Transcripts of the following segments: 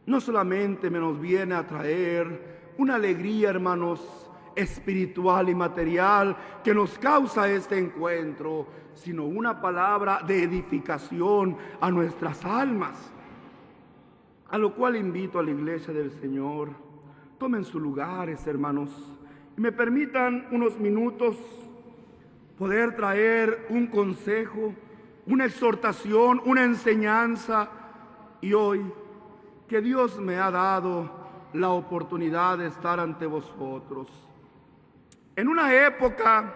no solamente nos viene a traer una alegría, hermanos, espiritual y material que nos causa este encuentro, sino una palabra de edificación a nuestras almas. A lo cual invito a la iglesia del Señor, tomen sus lugares, hermanos, y me permitan unos minutos poder traer un consejo, una exhortación, una enseñanza. Y hoy que Dios me ha dado la oportunidad de estar ante vosotros en una época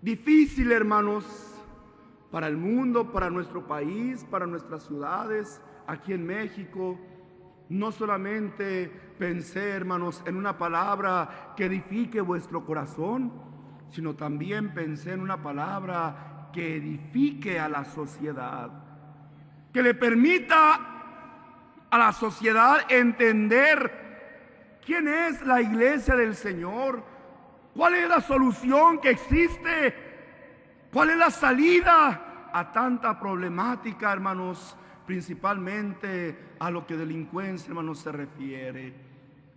difícil, hermanos, para el mundo, para nuestro país, para nuestras ciudades, aquí en México. No solamente pensé, hermanos, en una palabra que edifique vuestro corazón, sino también pensé en una palabra que edifique a la sociedad, que le permita a la sociedad entender quién es la iglesia del Señor, cuál es la solución que existe, cuál es la salida a tanta problemática, hermanos, principalmente a lo que delincuencia, hermanos, se refiere.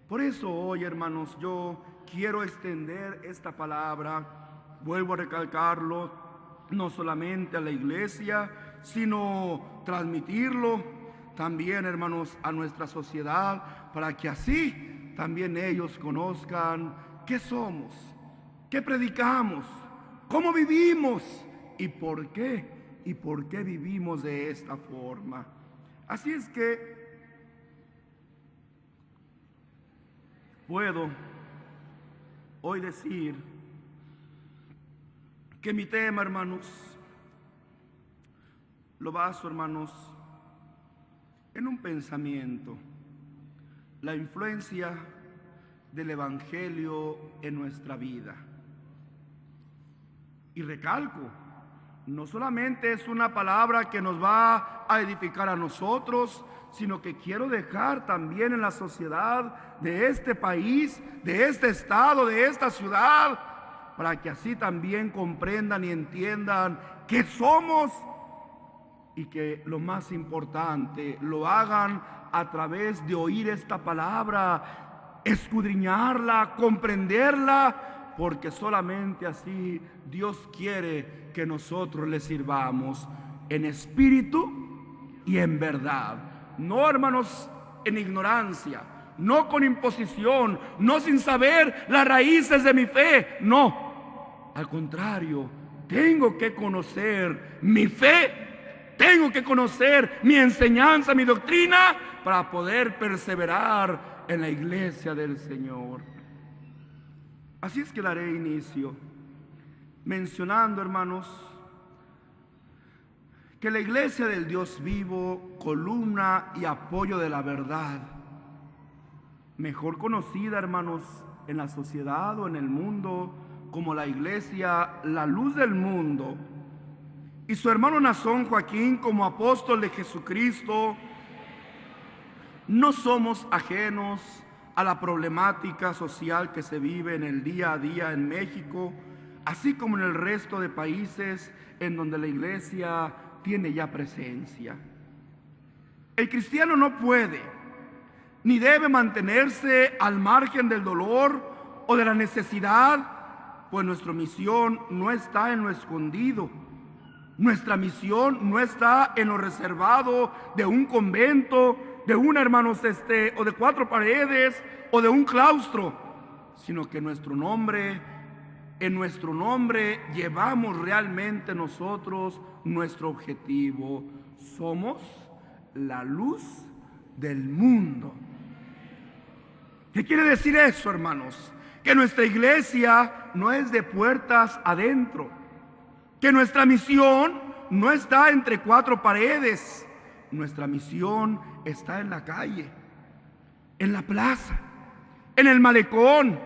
Por eso hoy, hermanos, yo quiero extender esta palabra, vuelvo a recalcarlo, no solamente a la iglesia, sino transmitirlo también, hermanos, a nuestra sociedad, para que así también ellos conozcan qué somos, qué predicamos, cómo vivimos y por qué vivimos de esta forma. Así es que puedo hoy decir que mi tema, hermanos, lo baso, hermanos, en un pensamiento: la influencia del Evangelio en nuestra vida. Y recalco, no solamente es una palabra que nos va a edificar a nosotros, sino que quiero dejar también en la sociedad de este país, de este estado, de esta ciudad, para que así también comprendan y entiendan qué somos, y que lo más importante, lo hagan a través de oír esta palabra, escudriñarla, comprenderla, porque solamente así Dios quiere que nosotros le sirvamos en espíritu y en verdad. No, hermanos, en ignorancia, no con imposición, no sin saber las raíces de mi fe, no. Al contrario, tengo que conocer mi fe, tengo que conocer mi enseñanza, mi doctrina, para poder perseverar en la iglesia del Señor. Así es que daré inicio mencionando, hermanos, que la iglesia del Dios vivo, columna y apoyo de la verdad, mejor conocida, hermanos, en la sociedad o en el mundo como la iglesia, la luz del mundo, y su hermano Nazón Joaquín como apóstol de Jesucristo, no somos ajenos a la problemática social que se vive en el día a día en México, así como en el resto de países en donde la iglesia tiene ya presencia. El cristiano no puede ni debe mantenerse al margen del dolor o de la necesidad, pues nuestra misión no está en lo escondido. Nuestra misión no está en lo reservado de un convento, de un, hermanos, o de 4 paredes, o de un claustro, sino que en nuestro nombre llevamos realmente nosotros nuestro objetivo. Somos la luz del mundo. ¿Qué quiere decir eso, hermanos? Que nuestra iglesia no es de puertas adentro, que nuestra misión no está entre 4 paredes. Nuestra misión está en la calle, en la plaza, en el malecón,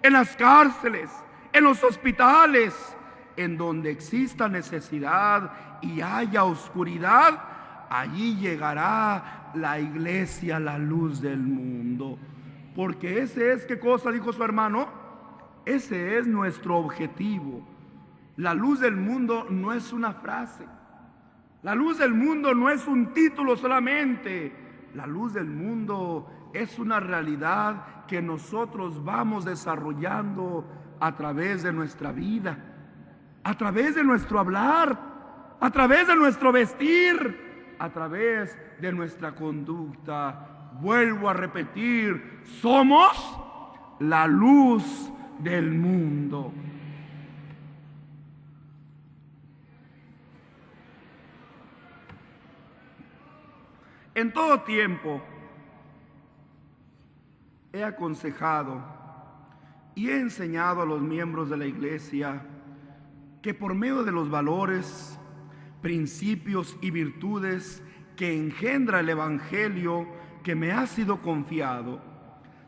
en las cárceles, en los hospitales, en donde exista necesidad y haya oscuridad. Allí llegará la iglesia, la luz del mundo. Porque ese es, ¿qué cosa dijo su hermano? Ese es nuestro objetivo. La luz del mundo no es una frase. La luz del mundo no es un título solamente. la luz del mundo es una realidad que nosotros vamos desarrollando a través de nuestra vida, a través de nuestro hablar, a través de nuestro vestir, a través de nuestra conducta. Vuelvo a repetir, somos la luz del mundo. En todo tiempo he aconsejado y he enseñado a los miembros de la iglesia que por medio de los valores, principios y virtudes que engendra el evangelio que me ha sido confiado,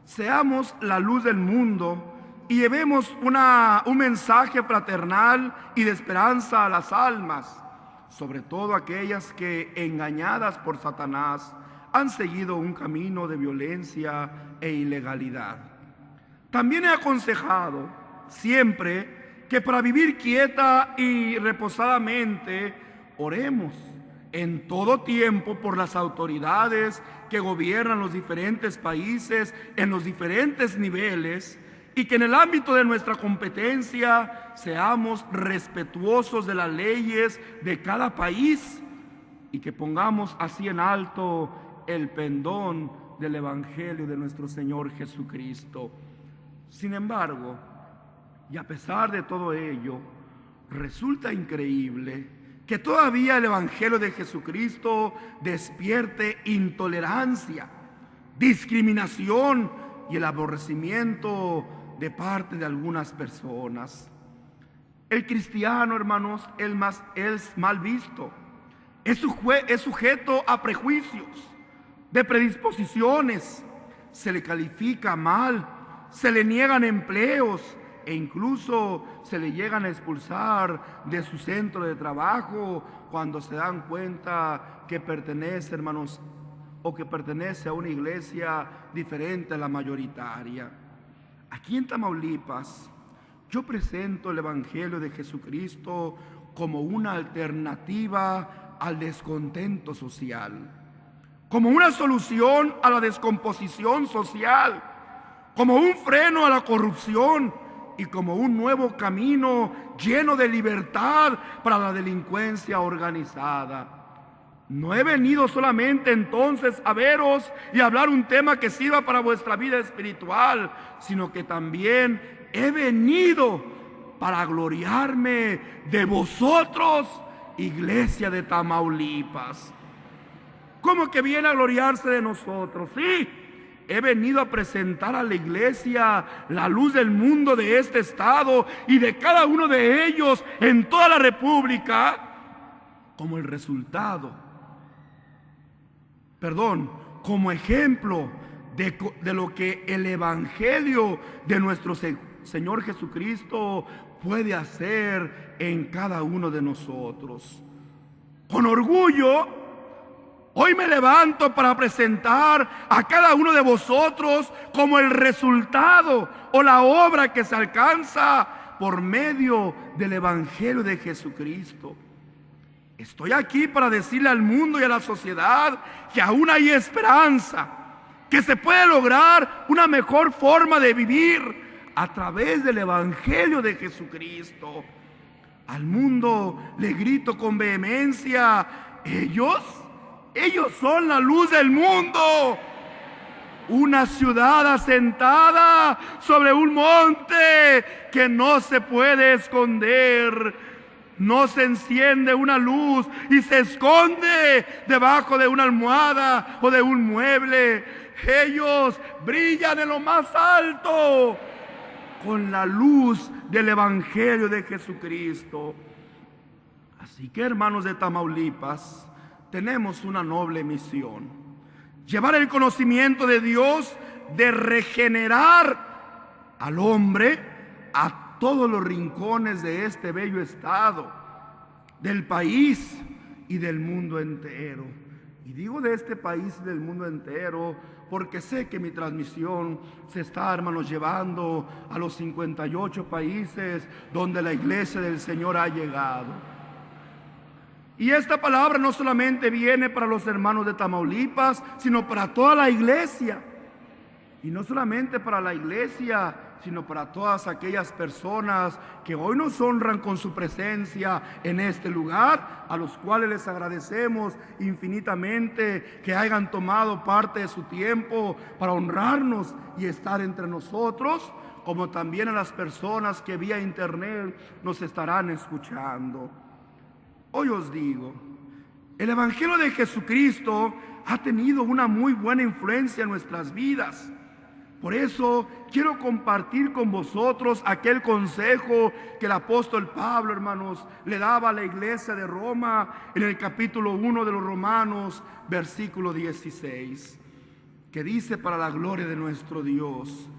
seamos la luz del mundo y llevemos un mensaje fraternal y de esperanza a las almas, sobre todo aquellas que, engañadas por Satanás, han seguido un camino de violencia e ilegalidad. También he aconsejado siempre que para vivir quieta y reposadamente oremos en todo tiempo por las autoridades que gobiernan los diferentes países en los diferentes niveles, y que en el ámbito de nuestra competencia seamos respetuosos de las leyes de cada país y que pongamos así en alto el pendón del evangelio de nuestro Señor Jesucristo. Sin embargo, y a pesar de todo ello, resulta increíble que todavía el evangelio de Jesucristo despierte intolerancia, discriminación y el aborrecimiento de parte de algunas personas. El cristiano, hermanos, es mal visto, es sujeto a prejuicios, de predisposiciones, se le califica mal, se le niegan empleos e incluso se le llegan a expulsar de su centro de trabajo cuando se dan cuenta que pertenece, hermanos, o que pertenece a una iglesia diferente a la mayoritaria. Aquí en Tamaulipas, yo presento el evangelio de Jesucristo como una alternativa al descontento social, como una solución a la descomposición social, como un freno a la corrupción y como un nuevo camino lleno de libertad para la delincuencia organizada. No he venido solamente entonces a veros y a hablar un tema que sirva para vuestra vida espiritual, sino que también he venido para gloriarme de vosotros, iglesia de Tamaulipas. ¿Cómo que viene a gloriarse de nosotros? Sí, he venido a presentar a la iglesia la luz del mundo de este estado y de cada uno de ellos en toda la república como el resultado, como ejemplo de lo que el evangelio de nuestro Señor Jesucristo puede hacer en cada uno de nosotros. Con orgullo, hoy me levanto para presentar a cada uno de vosotros como el resultado o la obra que se alcanza por medio del evangelio de Jesucristo. Estoy aquí para decirle al mundo y a la sociedad que aún hay esperanza, que se puede lograr una mejor forma de vivir a través del evangelio de Jesucristo. Al mundo le grito con vehemencia: ellos son la luz del mundo. Una ciudad asentada sobre un monte que no se puede esconder. No se enciende una luz y se esconde debajo de una almohada o de un mueble. Ellos brillan en lo más alto con la luz del evangelio de Jesucristo. Así que, hermanos de Tamaulipas, tenemos una noble misión: llevar el conocimiento de Dios, de regenerar al hombre a todos los rincones de este bello estado, del país y del mundo entero. Y digo de este país y del mundo entero porque sé que mi transmisión se está, hermanos, llevando a los 58 países donde la iglesia del Señor ha llegado. Y esta palabra no solamente viene para los hermanos de Tamaulipas, sino para toda la iglesia. Y no solamente para la iglesia, sino para todas aquellas personas que hoy nos honran con su presencia en este lugar, a los cuales les agradecemos infinitamente que hayan tomado parte de su tiempo para honrarnos y estar entre nosotros, como también a las personas que vía internet nos estarán escuchando. Hoy os digo, el Evangelio de Jesucristo ha tenido una muy buena influencia en nuestras vidas. Por eso quiero compartir con vosotros aquel consejo que el apóstol Pablo, hermanos, le daba a la iglesia de Roma en el capítulo 1 de los Romanos, versículo 16, que dice: para la gloria de nuestro Dios,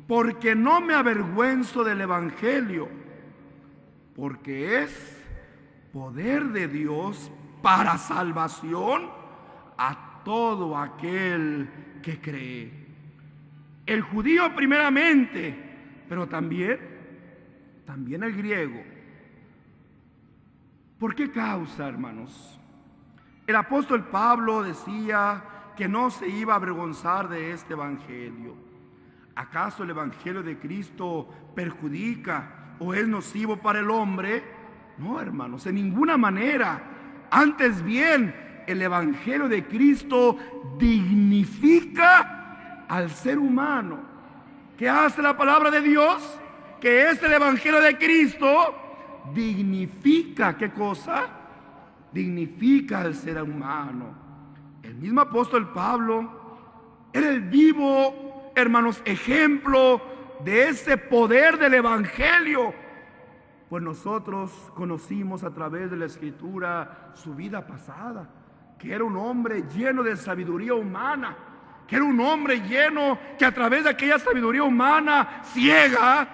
porque no me avergüenzo del Evangelio, porque es poder de Dios para salvación a todo aquel que cree. El judío primeramente, pero también el griego. ¿Por qué causa, hermanos? El apóstol Pablo decía que no se iba a avergonzar de este evangelio. ¿Acaso el evangelio de Cristo perjudica o es nocivo para el hombre? No, hermanos, en ninguna manera. Antes bien, el evangelio de Cristo dignifica al ser humano. ¿Qué hace la palabra de Dios? Que es el evangelio de Cristo. Dignifica, ¿qué cosa? Dignifica al ser humano. El mismo apóstol Pablo era el vivo, hermanos, ejemplo de ese poder del evangelio. Pues nosotros conocimos a través de la escritura su vida pasada, que era un hombre lleno de sabiduría humana, que era un hombre lleno, que a través de aquella sabiduría humana ciega,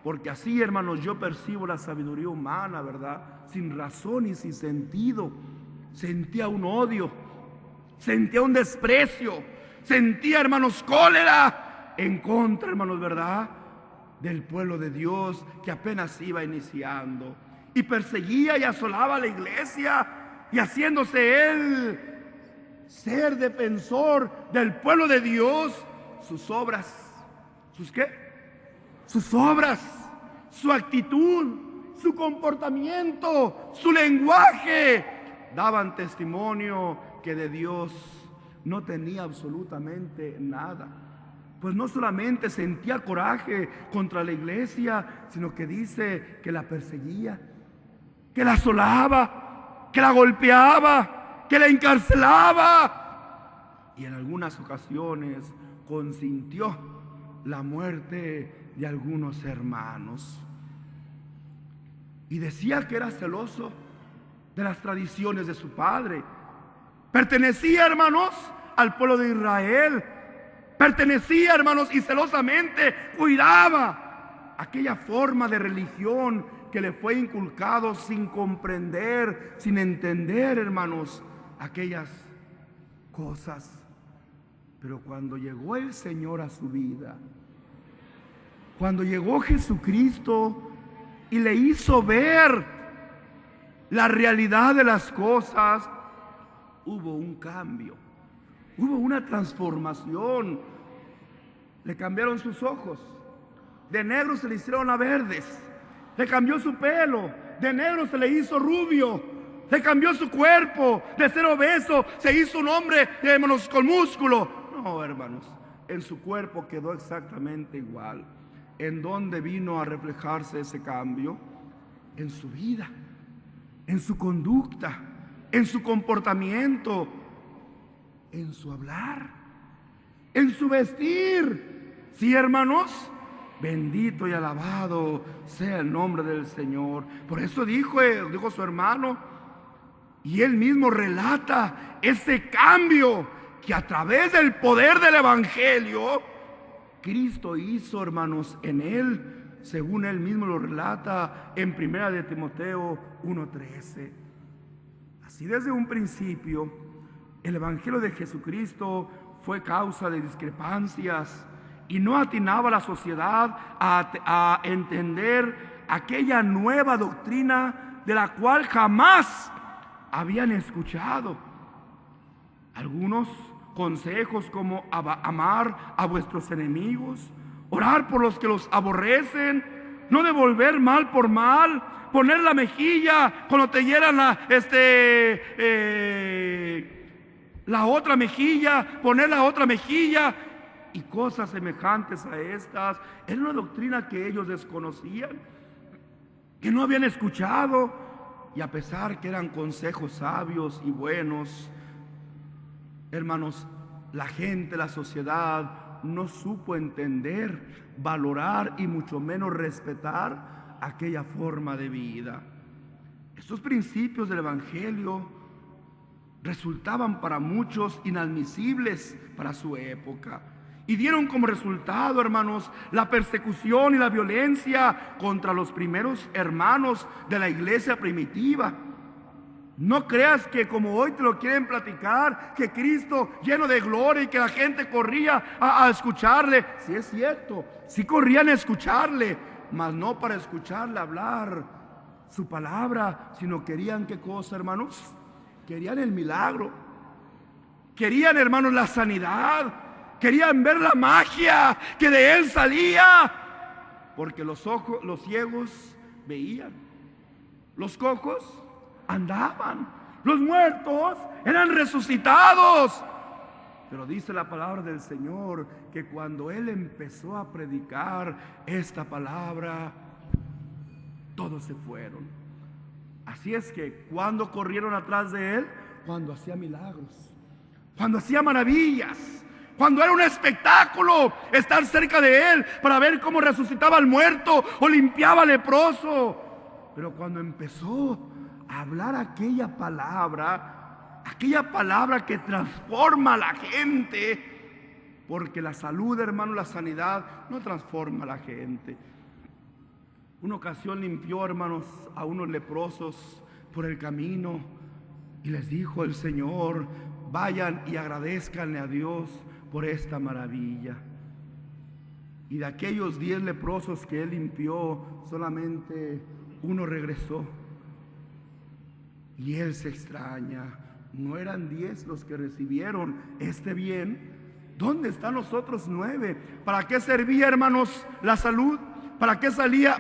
porque así, hermanos, yo percibo la sabiduría humana, ¿verdad? Sin razón y sin sentido. Sentía un odio, sentía un desprecio, sentía, hermanos, cólera en contra, hermanos, ¿verdad?, del pueblo de Dios que apenas iba iniciando, y perseguía y asolaba a la iglesia, y haciéndose él ser defensor del pueblo de Dios, sus obras, ¿sus qué? Sus obras, su actitud, su comportamiento, su lenguaje, daban testimonio que de Dios no tenía absolutamente nada. Pues no solamente sentía coraje contra la iglesia, sino que dice que la perseguía, que la asolaba, que la golpeaba, que la encarcelaba, y en algunas ocasiones consintió la muerte de algunos hermanos. Y decía que era celoso de las tradiciones de su padre. Pertenecía, hermanos, al pueblo de Israel. Pertenecía, hermanos, y celosamente cuidaba aquella forma de religión que le fue inculcado sin comprender, sin entender, hermanos, aquellas cosas. Pero cuando llegó el Señor a su vida, cuando llegó Jesucristo y le hizo ver la realidad de las cosas, hubo un cambio, hubo una transformación. Le cambiaron sus ojos, de negro se le hicieron a verdes. Le cambió su pelo, de negro se le hizo rubio. Le cambió su cuerpo, de ser obeso se hizo un hombre, hermanos, con músculo. No, hermanos, en su cuerpo quedó exactamente igual. ¿En dónde vino a reflejarse ese cambio? En su vida, en su conducta, en su comportamiento, en su hablar, en su vestir. Sí, hermanos, bendito y alabado sea el nombre del Señor. Por eso dijo su hermano, y él mismo relata ese cambio que a través del poder del evangelio Cristo hizo, hermanos, en él, según él mismo lo relata en 1 de Timoteo 1:13. Así, desde un principio, el evangelio de Jesucristo fue causa de discrepancias y no atinaba a la sociedad a entender aquella nueva doctrina de la cual jamás habían escuchado. Algunos consejos como amar a vuestros enemigos, orar por los que los aborrecen, no devolver mal por mal, poner la mejilla cuando te hieran la otra mejilla, poner la otra mejilla y cosas semejantes a estas. Era una doctrina que ellos desconocían, que no habían escuchado, y a pesar que eran consejos sabios y buenos, hermanos, la gente, la sociedad no supo entender, valorar y mucho menos respetar aquella forma de vida. Estos principios del Evangelio resultaban para muchos inadmisibles para su época, y dieron como resultado, hermanos, la persecución y la violencia contra los primeros hermanos de la iglesia primitiva. No creas que como hoy te lo quieren platicar, que Cristo lleno de gloria y que la gente corría a escucharle. Sí es cierto, sí corrían a escucharle, mas no para escucharle hablar su palabra, sino querían, ¿qué cosa, hermanos? Querían el milagro, querían, hermanos, la sanidad, querían ver la magia que de él salía, porque los ciegos veían, los cojos andaban, los muertos eran resucitados. Pero dice la palabra del Señor que cuando él empezó a predicar esta palabra, todos se fueron. Así es que cuando corrieron atrás de él, cuando hacía milagros, cuando hacía maravillas, cuando era un espectáculo estar cerca de él para ver cómo resucitaba al muerto o limpiaba al leproso. Pero cuando empezó a hablar aquella palabra que transforma a la gente, porque la salud, hermano, la sanidad no transforma a la gente. Una ocasión limpió, hermanos, a unos leprosos por el camino y les dijo el Señor: vayan y agradezcanle a Dios por esta maravilla. Y de aquellos 10 leprosos que él limpió, solamente uno regresó. Y él se extraña, ¿no eran 10 los que recibieron este bien? ¿Dónde están los otros 9? ¿Para qué servía, hermanos, la salud? ¿Para qué servía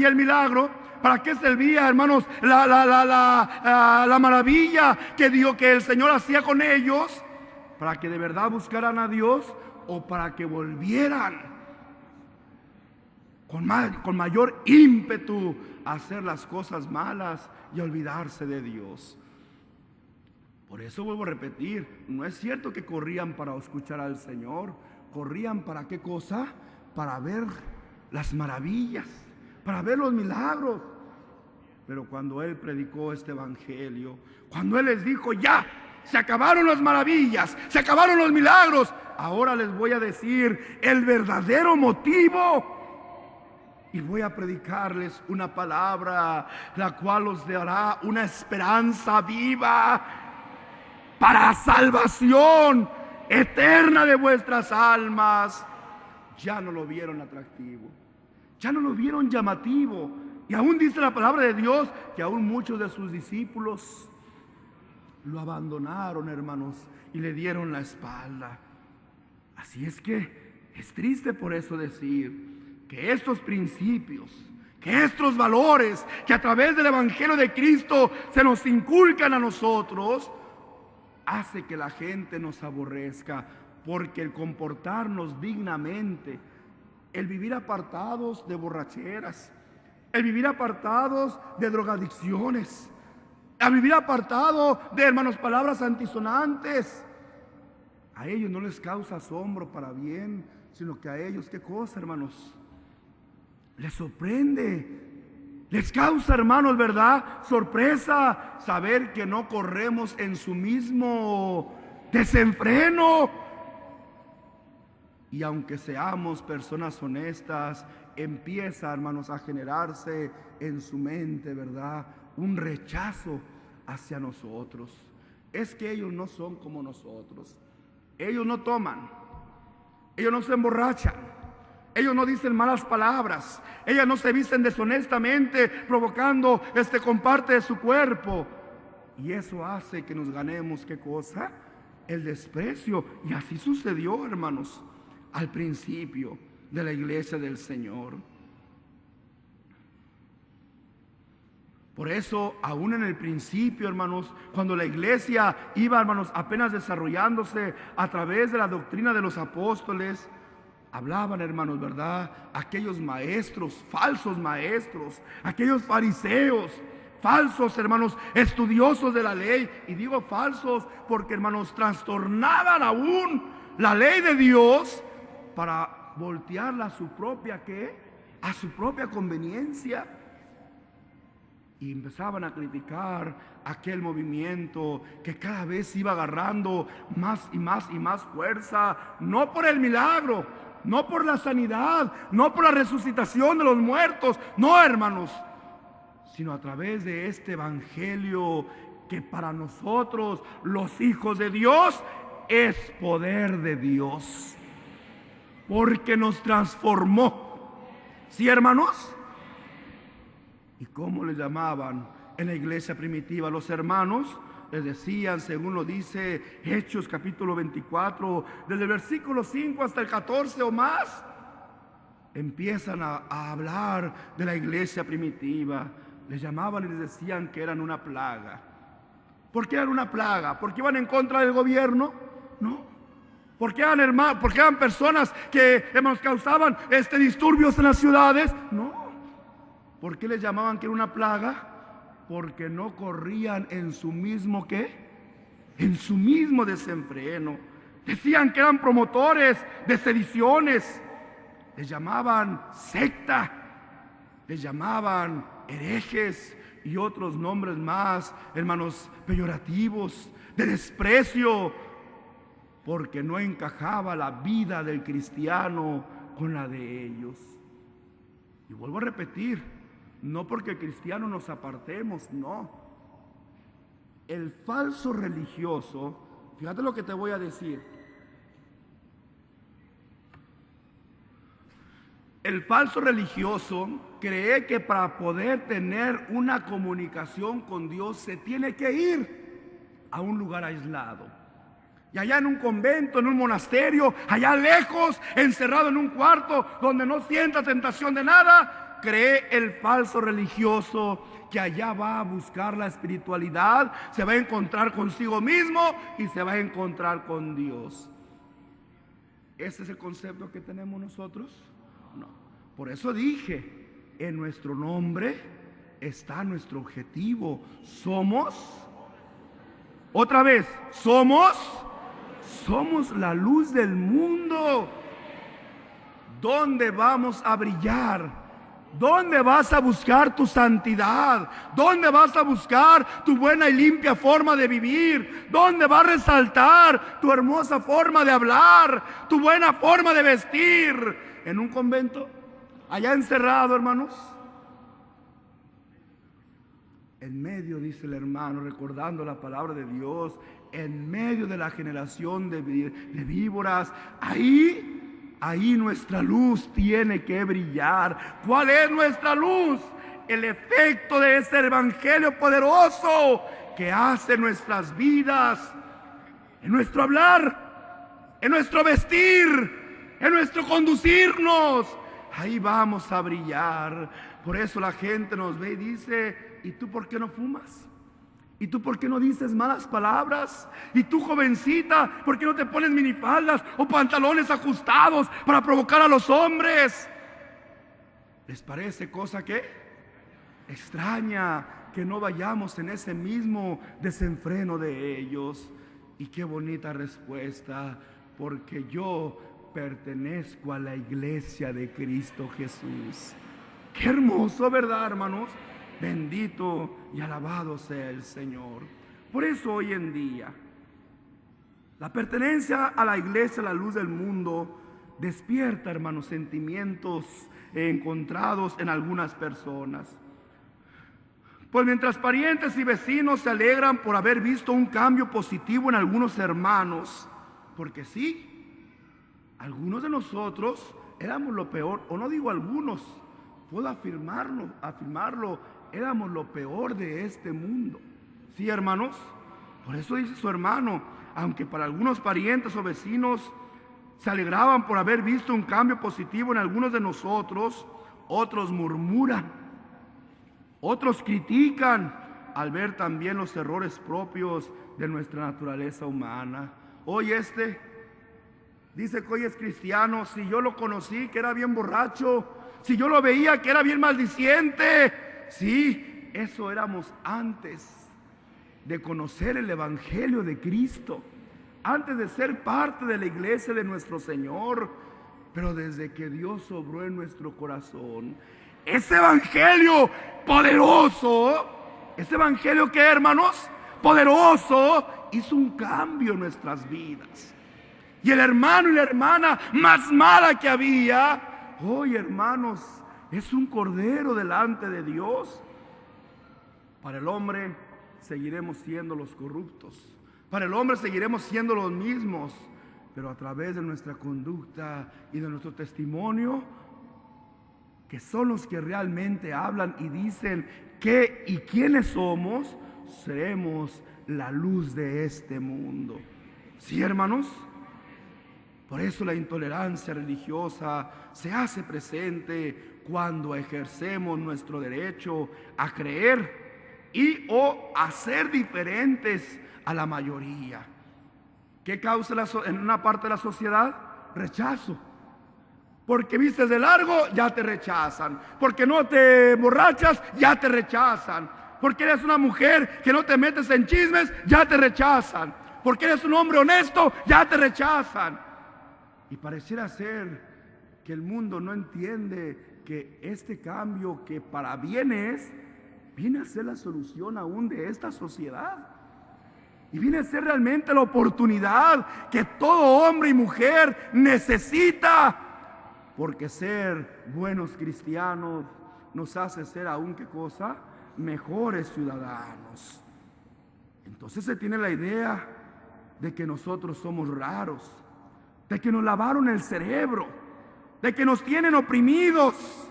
el milagro? ¿Para qué servía, hermanos, la maravilla que el Señor hacía con ellos? ¿Para que de verdad buscaran a Dios o para que volvieran con mayor ímpetu a hacer las cosas malas y olvidarse de Dios? Por eso vuelvo a repetir, no es cierto que corrían para escuchar al Señor. Corrían ¿para qué cosa? Para ver las maravillas, para ver los milagros. Pero cuando él predicó este evangelio, cuando él les dijo: ya, se acabaron las maravillas, se acabaron los milagros, ahora les voy a decir el verdadero motivo. Y voy a predicarles una palabra, la cual os dará una esperanza viva para salvación eterna de vuestras almas. Ya no lo vieron atractivo, ya no lo vieron llamativo. Y aún dice la palabra de Dios que aún muchos de sus discípulos lo abandonaron, hermanos, y le dieron la espalda. Así es que es triste por eso decir que estos principios, que estos valores que a través del Evangelio de Cristo se nos inculcan a nosotros, hace que la gente nos aborrezca, porque el comportarnos dignamente, el vivir apartados de borracheras, el vivir apartados de drogadicciones, el vivir apartado de, hermanos, palabras antisonantes, a ellos no les causa asombro para bien, sino que a ellos, ¿qué cosa, hermanos? Les sorprende, les causa, hermanos, ¿verdad? Sorpresa saber que no corremos en su mismo desenfreno. Y aunque seamos personas honestas, empieza, hermanos, a generarse en su mente, ¿verdad?, un rechazo hacia nosotros. Es que ellos no son como nosotros. Ellos no toman, ellos no se emborrachan, ellos no dicen malas palabras, ellas no se visten deshonestamente provocando con parte de su cuerpo. Y eso hace que nos ganemos, ¿qué cosa? El desprecio. Y así sucedió, hermanos, al principio de la iglesia del Señor. Por eso, aún en el principio, hermanos, cuando la iglesia iba, hermanos, apenas desarrollándose a través de la doctrina de los apóstoles, hablaban, hermanos, ¿verdad? Aquellos maestros, falsos maestros, aquellos fariseos, falsos, hermanos, estudiosos de la ley. Y digo falsos porque, hermanos, trastornaban aún la ley de Dios para voltearla a su propia, ¿qué? A su propia conveniencia. Y empezaban a criticar aquel movimiento que cada vez iba agarrando más y más y más fuerza, no por el milagro, no por la sanidad, no por la resucitación de los muertos, no, hermanos, sino a través de este evangelio que para nosotros, los hijos de Dios, es poder de Dios, porque nos transformó. ¿Sí, hermanos? ¿Y cómo les llamaban en la iglesia primitiva? Los hermanos les decían, según lo dice Hechos capítulo 24, desde el versículo 5 hasta el 14 o más, empiezan a hablar de la iglesia primitiva. Les llamaban y les decían que eran una plaga. ¿Por qué eran una plaga? ¿Porque iban en contra del gobierno? No. ¿Porque eran personas que, hermanos, causaban disturbios en las ciudades? No. ¿Por qué les llamaban que era una plaga? Porque no corrían en su mismo, ¿qué? En su mismo desenfreno. Decían que eran promotores de sediciones. Les llamaban secta. Les llamaban herejes y otros nombres más, hermanos, peyorativos, de desprecio, porque no encajaba la vida del cristiano con la de ellos. Y vuelvo a repetir, no porque cristianos nos apartemos, no. El falso religioso, fíjate lo que te voy a decir. El falso religioso cree que para poder tener una comunicación con Dios se tiene que ir a un lugar aislado. Y allá en un convento, en un monasterio, allá lejos, encerrado en un cuarto donde no sienta tentación de nada, cree el falso religioso que allá va a buscar la espiritualidad, se va a encontrar consigo mismo y se va a encontrar con Dios. ¿Ese es el concepto que tenemos nosotros? No. Por eso dije, en nuestro nombre está nuestro objetivo. Somos, otra vez, somos la luz del mundo. ¿Dónde vamos a brillar? ¿Dónde vas a buscar tu santidad? ¿Dónde vas a buscar tu buena y limpia forma de vivir? ¿Dónde va a resaltar tu hermosa forma de hablar, tu buena forma de vestir? ¿En un convento? Allá encerrado, hermanos. En medio, dice el hermano, recordando la palabra de Dios, en medio de la generación de víboras, ahí nuestra luz tiene que brillar. ¿Cuál es nuestra luz? El efecto de este evangelio poderoso que hace nuestras vidas, en nuestro hablar, en nuestro vestir, en nuestro conducirnos. Ahí vamos a brillar. Por eso la gente nos ve y dice: ¿y tú por qué no fumas? ¿Y tú por qué no dices malas palabras? ¿Y tú, jovencita, por qué no te pones minifaldas o pantalones ajustados para provocar a los hombres? ¿Les parece cosa que extraña que no vayamos en ese mismo desenfreno de ellos? Y qué bonita respuesta: porque yo pertenezco a la iglesia de Cristo Jesús. Qué hermoso, ¿verdad, hermanos? Bendito y alabado sea el Señor. Por eso hoy en día la pertenencia a la iglesia, la luz del mundo, despierta, hermanos, sentimientos encontrados en algunas personas. Pues mientras parientes y vecinos se alegran por haber visto un cambio positivo en algunos hermanos, porque sí, algunos de nosotros éramos lo peor, o no digo algunos, puedo afirmarlo, éramos lo peor de este mundo. Sí, hermanos. Por eso dice su hermano, aunque para algunos parientes o vecinos se alegraban por haber visto un cambio positivo en algunos de nosotros, otros murmuran, otros critican al ver también los errores propios de nuestra naturaleza humana. Hoy dice que hoy es cristiano. Si yo lo conocí que era bien borracho, si yo lo veía que era bien maldiciente, sí, eso éramos antes de conocer el evangelio de Cristo, antes de ser parte de la iglesia de nuestro Señor. Pero desde que Dios obró en nuestro corazón ese evangelio poderoso, ese evangelio que, hermanos, poderoso, hizo un cambio en nuestras vidas. Y el hermano y la hermana más mala que había, hoy, hermanos, es un cordero delante de Dios. Para el hombre seguiremos siendo los corruptos, para el hombre seguiremos siendo los mismos, pero a través de nuestra conducta y de nuestro testimonio, que son los que realmente hablan y dicen qué y quiénes somos, seremos la luz de este mundo. ¿Sí, hermanos? Por eso la intolerancia religiosa se hace presente cuando ejercemos nuestro derecho a creer y o a ser diferentes a la mayoría. ¿Qué causa en una parte de la sociedad? Rechazo. Porque vistes de largo, ya te rechazan. Porque no te borrachas, ya te rechazan. Porque eres una mujer que no te metes en chismes, ya te rechazan. Porque eres un hombre honesto, ya te rechazan. Y pareciera ser que el mundo no entiende que este cambio, que para bien es, viene a ser la solución aún de esta sociedad. Y viene a ser realmente la oportunidad que todo hombre y mujer necesita. Porque ser buenos cristianos nos hace ser aún, ¿qué cosa? Mejores ciudadanos. Entonces se tiene la idea de que nosotros somos raros, de que nos lavaron el cerebro, de que nos tienen oprimidos.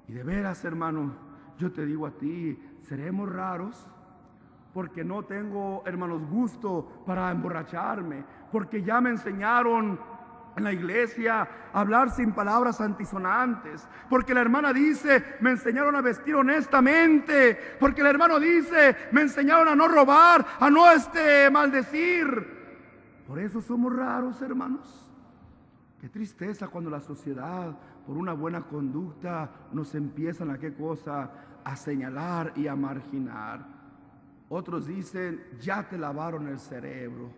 Y de veras, hermano, yo te digo a ti, seremos raros, porque no tengo, hermanos, gusto para emborracharme, porque ya me enseñaron en la iglesia a hablar sin palabras antisonantes, porque la hermana dice, me enseñaron a vestir honestamente, porque el hermano dice, me enseñaron a no robar, a no maldecir. Por eso somos raros, hermanos. Qué tristeza cuando la sociedad, por una buena conducta, nos empiezan a, ¿qué cosa?, a señalar y a marginar. Otros dicen, ya te lavaron el cerebro.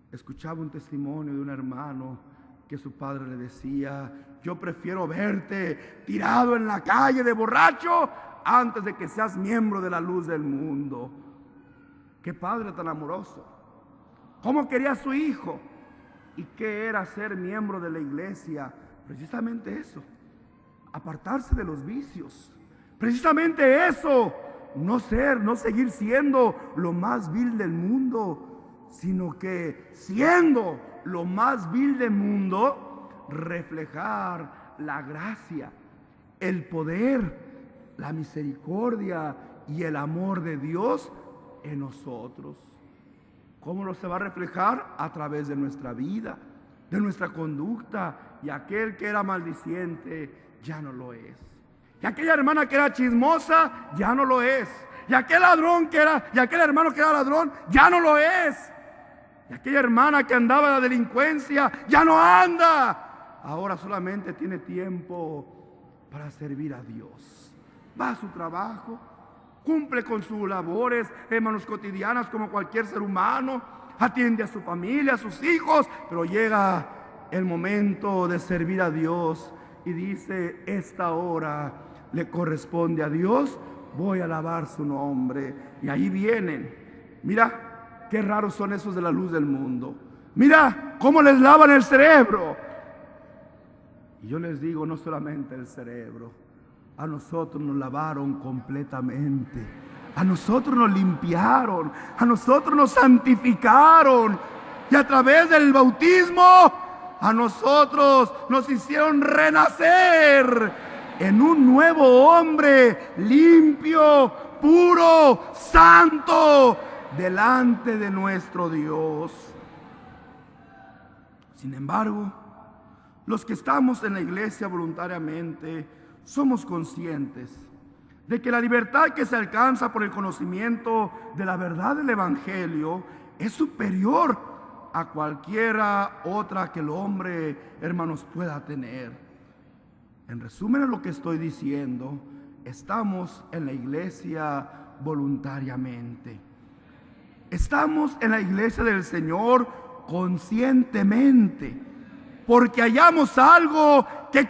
Escuchaba un testimonio de un hermano que su padre le decía, yo prefiero verte tirado en la calle de borracho antes de que seas miembro de la luz del mundo. Qué padre tan amoroso. ¿Cómo quería a su hijo? ¿Y qué era ser miembro de la iglesia? Precisamente eso, apartarse de los vicios. Precisamente eso, no seguir siendo lo más vil del mundo, sino que siendo lo más vil del mundo, reflejar la gracia, el poder, la misericordia y el amor de Dios en nosotros. ¿Cómo lo se va a reflejar? A través de nuestra vida, de nuestra conducta. Y aquel que era maldiciente ya no lo es. Y aquella hermana que era chismosa ya no lo es. Y aquel ladrón y aquel hermano que era ladrón ya no lo es. Y aquella hermana que andaba en la delincuencia ya no anda. Ahora solamente tiene tiempo para servir a Dios. Va a su trabajo, cumple con sus labores, hermanos, cotidianas como cualquier ser humano, atiende a su familia, a sus hijos, pero llega el momento de servir a Dios y dice, esta hora le corresponde a Dios, voy a alabar su nombre. Y ahí vienen, mira qué raros son esos de la luz del mundo, mira cómo les lavan el cerebro. Y yo les digo, no solamente el cerebro, a nosotros nos lavaron completamente, a nosotros nos limpiaron, a nosotros nos santificaron, y a través del bautismo a nosotros nos hicieron renacer en un nuevo hombre limpio, puro, santo, delante de nuestro Dios. Sin embargo, los que estamos en la iglesia voluntariamente somos conscientes de que la libertad que se alcanza por el conocimiento de la verdad del Evangelio es superior a cualquiera otra que el hombre, hermanos, pueda tener. En resumen, a lo que estoy diciendo, estamos en la iglesia voluntariamente. Estamos en la iglesia del Señor conscientemente, porque hallamos algo que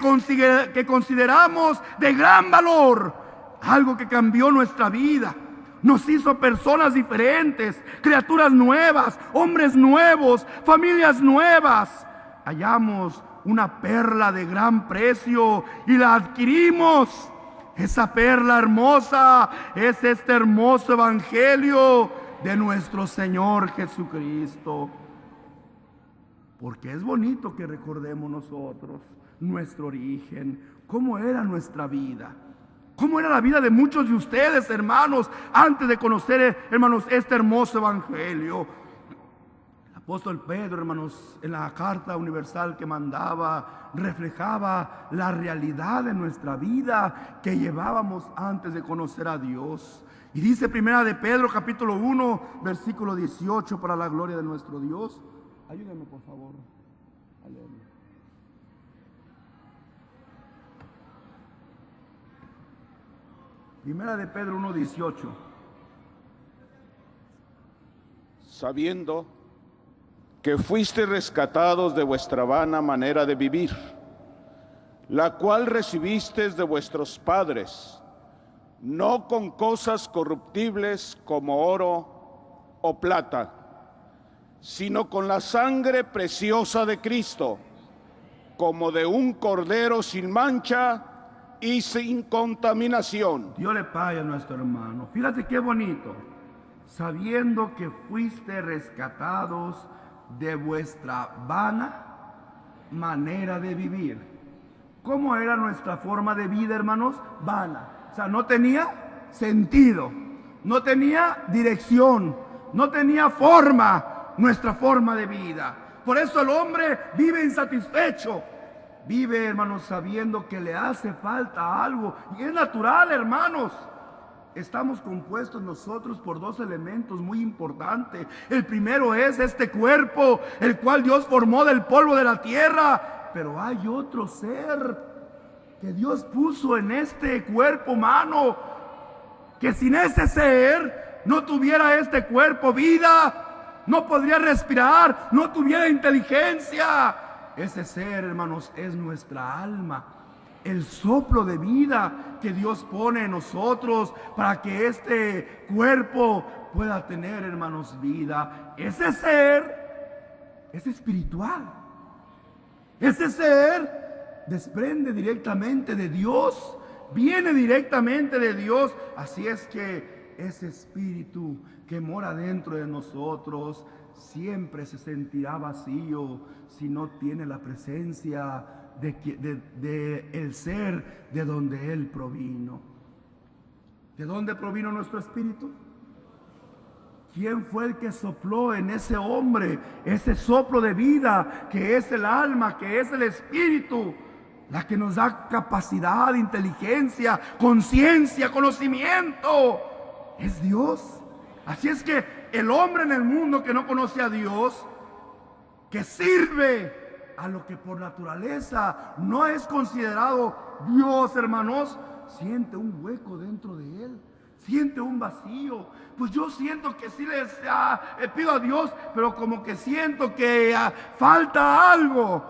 consideramos de gran valor, algo que cambió nuestra vida, nos hizo personas diferentes, criaturas nuevas, hombres nuevos, familias nuevas. Hallamos una perla de gran precio y la adquirimos. Esa perla hermosa es este hermoso evangelio de nuestro Señor Jesucristo. Porque es bonito que recordemos nosotros nuestro origen, cómo era nuestra vida, cómo era la vida de muchos de ustedes, hermanos, antes de conocer, hermanos, este hermoso evangelio. El apóstol Pedro, hermanos, en la carta universal que mandaba, reflejaba la realidad de nuestra vida que llevábamos antes de conocer a Dios. Y dice primera de Pedro, capítulo 1, versículo 18, para la gloria de nuestro Dios. Ayúdenme, por favor, a leerlo. Primera de Pedro 1:18. Sabiendo que fuiste rescatados de vuestra vana manera de vivir, la cual recibisteis de vuestros padres, no con cosas corruptibles como oro o plata, sino con la sangre preciosa de Cristo, como de un cordero sin mancha y sin contaminación. Dios le pague a nuestro hermano. Fíjate qué bonito. Sabiendo que fuiste rescatados de vuestra vana manera de vivir. ¿Cómo era nuestra forma de vida, hermanos? Vana. O sea, no tenía sentido, no tenía dirección, no tenía forma nuestra forma de vida. Por eso el hombre vive insatisfecho. Vive, hermanos, sabiendo que le hace falta algo. Y es natural, hermanos. Estamos compuestos nosotros por dos elementos muy importantes. El primero es este cuerpo, el cual Dios formó del polvo de la tierra. Pero hay otro ser que Dios puso en este cuerpo humano, que sin ese ser no tuviera este cuerpo vida, no podría respirar, no tuviera inteligencia. Ese ser, hermanos, es nuestra alma, el soplo de vida que Dios pone en nosotros para que este cuerpo pueda tener, hermanos, vida. Ese ser es espiritual. Ese ser desprende directamente de Dios, viene directamente de Dios. Así es que ese espíritu que mora dentro de nosotros siempre se sentirá vacío si no tiene la presencia de el ser de donde Él provino. ¿De dónde provino nuestro espíritu? ¿Quién fue el que sopló en ese hombre ese soplo de vida que es el alma, que es el espíritu? La que nos da capacidad, inteligencia, conciencia, conocimiento. Es Dios. Así es que el hombre en el mundo que no conoce a Dios, que sirve a lo que por naturaleza no es considerado Dios, hermanos, siente un hueco dentro de él, siente un vacío. Pues yo siento que sí le pido a Dios, pero como que siento que falta algo.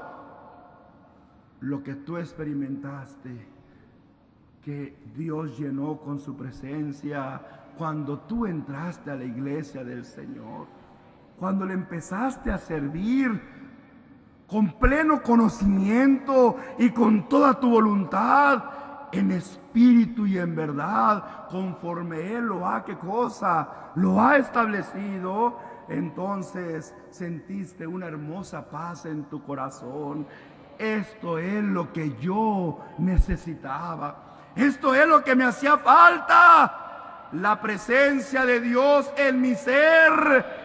Lo que tú experimentaste, que Dios llenó con su presencia cuando tú entraste a la iglesia del Señor, cuando le empezaste a servir con pleno conocimiento y con toda tu voluntad, en espíritu y en verdad, conforme Él lo ha, ¿qué cosa? Lo ha establecido. Entonces sentiste una hermosa paz en tu corazón. Esto es lo que yo necesitaba. Esto es lo que me hacía falta. la presencia de Dios en mi ser.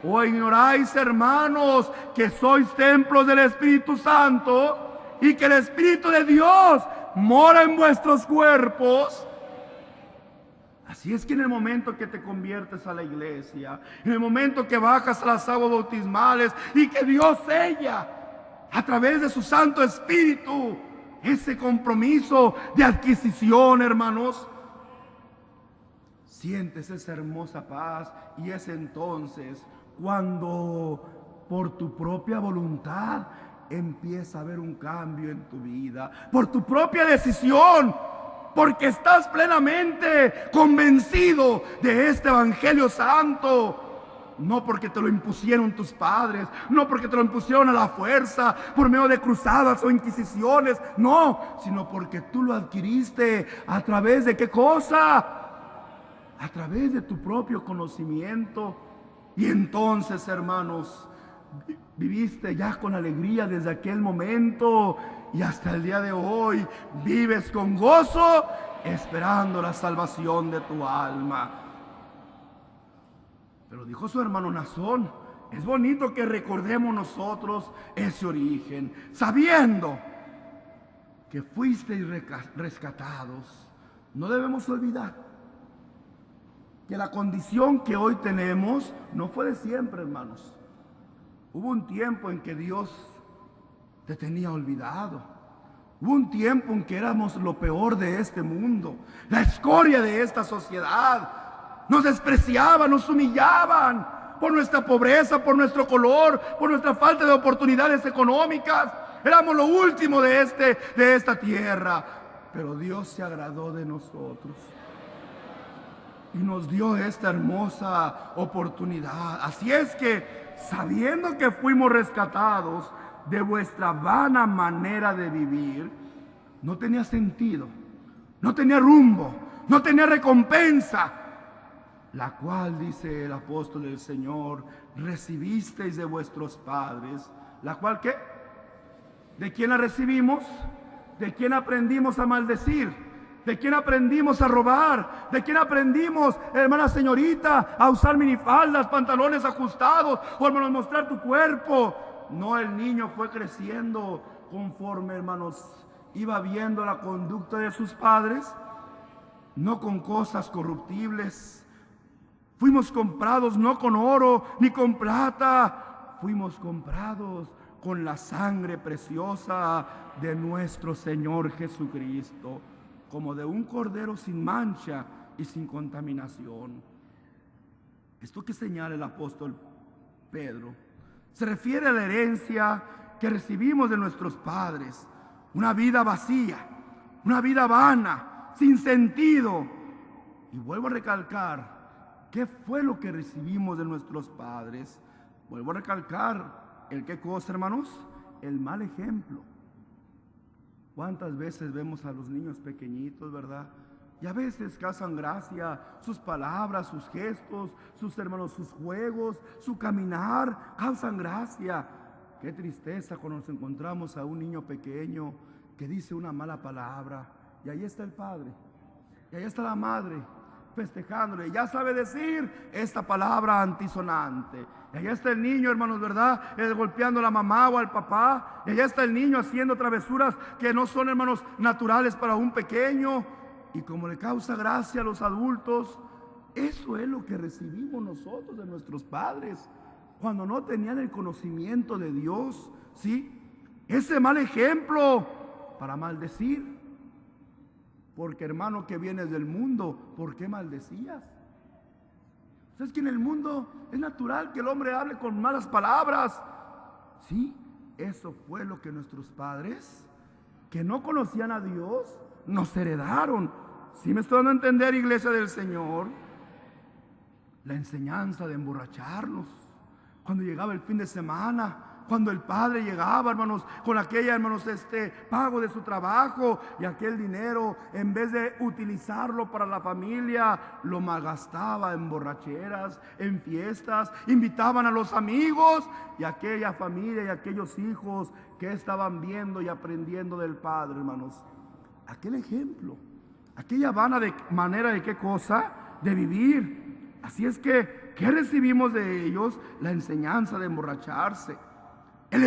¿O ignoráis, hermanos, que sois templos del Espíritu Santo y que el Espíritu de Dios mora en vuestros cuerpos? Así es que en el momento que te conviertes a la iglesia, en el momento que bajas a las aguas bautismales y que Dios sella a través de su Santo Espíritu ese compromiso de adquisición, hermanos, sientes esa hermosa paz, y es entonces cuando por tu propia voluntad empieza a haber un cambio en tu vida, por tu propia decisión, porque estás plenamente convencido de este Evangelio Santo. No porque te lo impusieron tus padres, no porque te lo impusieron a la fuerza, por medio de cruzadas o inquisiciones, no, sino porque tú lo adquiriste a través de ¿qué cosa? A través de tu propio conocimiento. Y entonces, hermanos, viviste ya con alegría desde aquel momento y hasta el día de hoy vives con gozo esperando la salvación de tu alma. Pero dijo su hermano Nazón, es bonito que recordemos nosotros ese origen, sabiendo que fuisteis rescatados. No debemos olvidar que la condición que hoy tenemos no fue de siempre, hermanos. Hubo un tiempo en que Dios te tenía olvidado. Hubo un tiempo en que éramos lo peor de este mundo, la escoria de esta sociedad. Nos despreciaban, nos humillaban por nuestra pobreza, por nuestro color, por nuestra falta de oportunidades económicas. Éramos lo último de esta tierra. Pero Dios se agradó de nosotros y nos dio esta hermosa oportunidad. Así es que, sabiendo que fuimos rescatados de vuestra vana manera de vivir, no tenía sentido, no tenía rumbo, no tenía recompensa, la cual, dice el apóstol del Señor, recibisteis de vuestros padres. ¿La cual qué? ¿De quién la recibimos? ¿De quién aprendimos a maldecir? ¿De quién aprendimos a robar? ¿De quién aprendimos, hermana señorita, a usar minifaldas, pantalones ajustados, o hermanos, mostrar tu cuerpo? No, el niño fue creciendo conforme, hermanos, iba viendo la conducta de sus padres, no con cosas corruptibles. Fuimos comprados no con oro ni con plata, fuimos comprados con la sangre preciosa de nuestro Señor Jesucristo, como de un cordero sin mancha y sin contaminación. Esto que señala el apóstol Pedro se refiere a la herencia que recibimos de nuestros padres, una vida vacía, una vida vana, sin sentido. Y vuelvo a recalcar, ¿qué fue lo que recibimos de nuestros padres? Vuelvo a recalcar, ¿el qué cosa, hermanos? El mal ejemplo. ¿Cuántas veces vemos a los niños pequeñitos, verdad? Y a veces causan gracia sus palabras, sus gestos, sus hermanos, sus juegos, su caminar, causan gracia. Qué tristeza cuando nos encontramos a un niño pequeño que dice una mala palabra, y ahí está el padre, y ahí está la madre festejándole, ya sabe decir esta palabra antisonante. Y allá está el niño, hermanos, ¿verdad? Golpeando a la mamá o al papá. Y allá está el niño haciendo travesuras que no son, hermanos, naturales para un pequeño. Y como le causa gracia a los adultos, eso es lo que recibimos nosotros de nuestros padres cuando no tenían el conocimiento de Dios, ¿sí? Ese mal ejemplo para maldecir. Porque, hermano, que vienes del mundo, ¿por qué maldecías? Es que en el mundo es natural que el hombre hable con malas palabras. Sí, eso fue lo que nuestros padres, que no conocían a Dios, nos heredaron. ¿Sí me estoy dando a entender, iglesia del Señor? La enseñanza de emborracharnos cuando llegaba el fin de semana, cuando el padre llegaba, hermanos, con aquella, hermanos, pago de su trabajo, y aquel dinero, en vez de utilizarlo para la familia, lo malgastaba en borracheras, en fiestas. Invitaban a los amigos, y aquella familia y aquellos hijos que estaban viendo y aprendiendo del padre, hermanos, aquel ejemplo, aquella vana manera de qué cosa, de vivir. Así es que, ¿qué recibimos de ellos? La enseñanza de emborracharse, el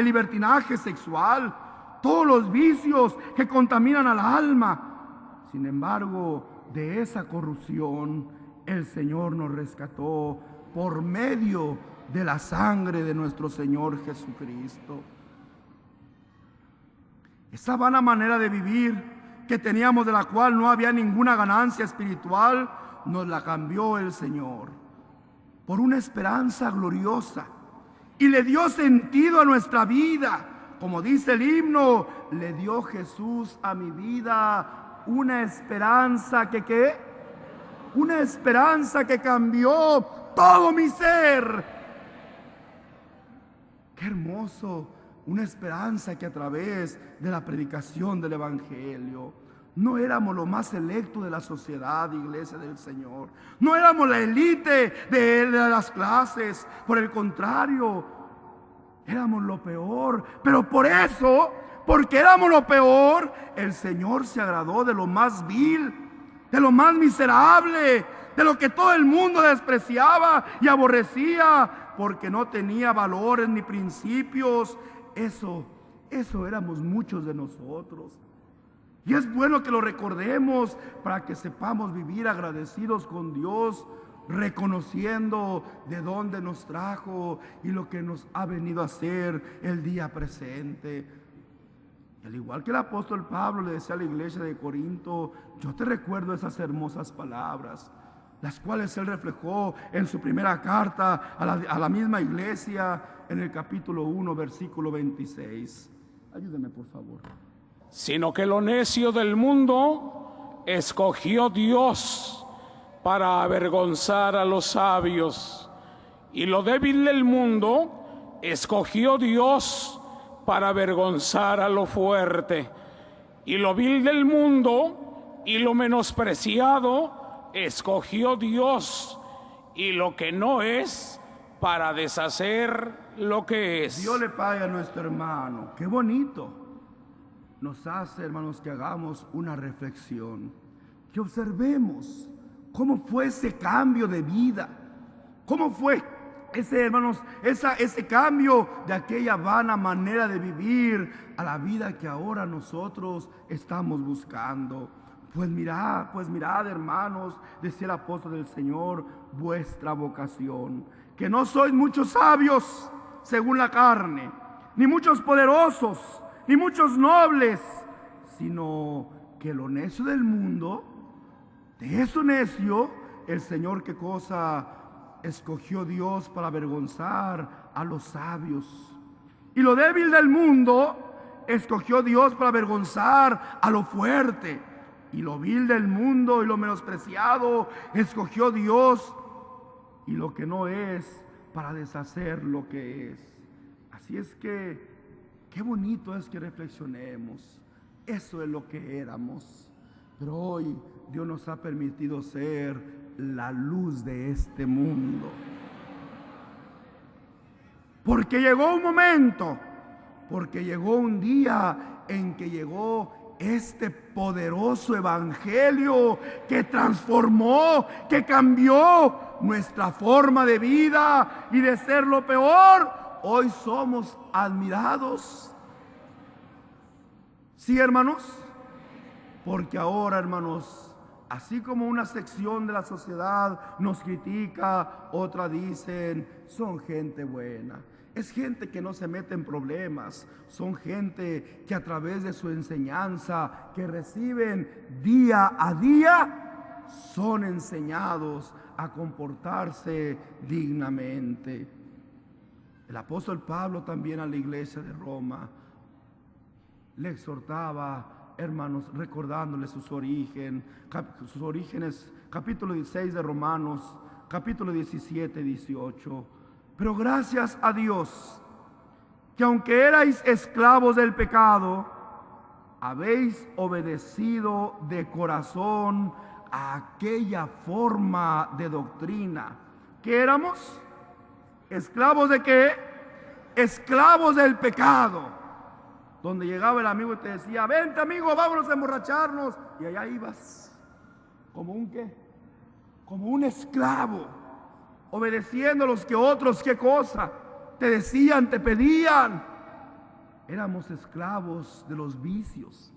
libertinaje sexual, todos los vicios que contaminan al alma. Sin embargo, de esa corrupción el Señor nos rescató por medio de la sangre de nuestro Señor Jesucristo. Esa vana manera de vivir que teníamos, de la cual no había ninguna ganancia espiritual, nos la cambió el Señor por una esperanza gloriosa y le dio sentido a nuestra vida. Como dice el himno, le dio Jesús a mi vida una esperanza una esperanza que cambió todo mi ser. Qué hermoso, una esperanza que a través de la predicación del Evangelio no éramos lo más selecto de la sociedad, iglesia del Señor. No éramos la élite de las clases, por el contrario, éramos lo peor. Pero por eso, porque éramos lo peor, el Señor se agradó de lo más vil, de lo más miserable, de lo que todo el mundo despreciaba y aborrecía, porque no tenía valores ni principios. Eso éramos muchos de nosotros. Y es bueno que lo recordemos para que sepamos vivir agradecidos con Dios, reconociendo de dónde nos trajo y lo que nos ha venido a hacer el día presente. Al igual que el apóstol Pablo le decía a la iglesia de Corinto, yo te recuerdo esas hermosas palabras, las cuales él reflejó en su primera carta a la misma iglesia, en el capítulo 1, versículo 26. Ayúdeme, por favor. Sino que lo necio del mundo escogió Dios para avergonzar a los sabios, y lo débil del mundo escogió Dios para avergonzar a lo fuerte, y lo vil del mundo y lo menospreciado escogió Dios, y lo que no es, para deshacer lo que es. Dios le pague a nuestro hermano. Qué bonito nos hace, hermanos, que hagamos una reflexión, que observemos cómo fue ese cambio de vida, cómo fue ese cambio de aquella vana manera de vivir a la vida que ahora nosotros estamos buscando. Pues mirad, hermanos, decía el apóstol del Señor, vuestra vocación, que no sois muchos sabios según la carne, ni muchos poderosos, ni muchos nobles, sino que lo necio del mundo, de eso necio, el Señor, ¿qué cosa? Escogió Dios para avergonzar a los sabios. Y lo débil del mundo, escogió Dios para avergonzar a lo fuerte. Y lo vil del mundo y lo menospreciado, escogió Dios, y lo que no es, para deshacer lo que es. Así es que, qué bonito es que reflexionemos. Eso es lo que éramos. Pero hoy Dios nos ha permitido ser la luz de este mundo. Porque llegó un momento, porque llegó un día en que llegó este poderoso evangelio que transformó, que cambió nuestra forma de vida, y de ser lo peor, hoy somos admirados. Sí, hermanos, porque ahora, hermanos, así como una sección de la sociedad nos critica, otra dicen, son gente buena. Es gente que no se mete en problemas, son gente que a través de su enseñanza que reciben día a día, son enseñados a comportarse dignamente. El apóstol Pablo también a la iglesia de Roma le exhortaba, hermanos, recordándoles sus orígenes, capítulo 16 de Romanos, capítulo 17, 18. Pero gracias a Dios, que aunque erais esclavos del pecado, habéis obedecido de corazón a aquella forma de doctrina. ¿Qué éramos? ¿Esclavos de qué? Esclavos del pecado. Donde llegaba el amigo y te decía, vente amigo, vámonos a emborracharnos. Y allá ibas, como un ¿qué? como un esclavo, obedeciendo a los que otros, ¿qué cosa? Te decían, te pedían. Éramos esclavos de los vicios.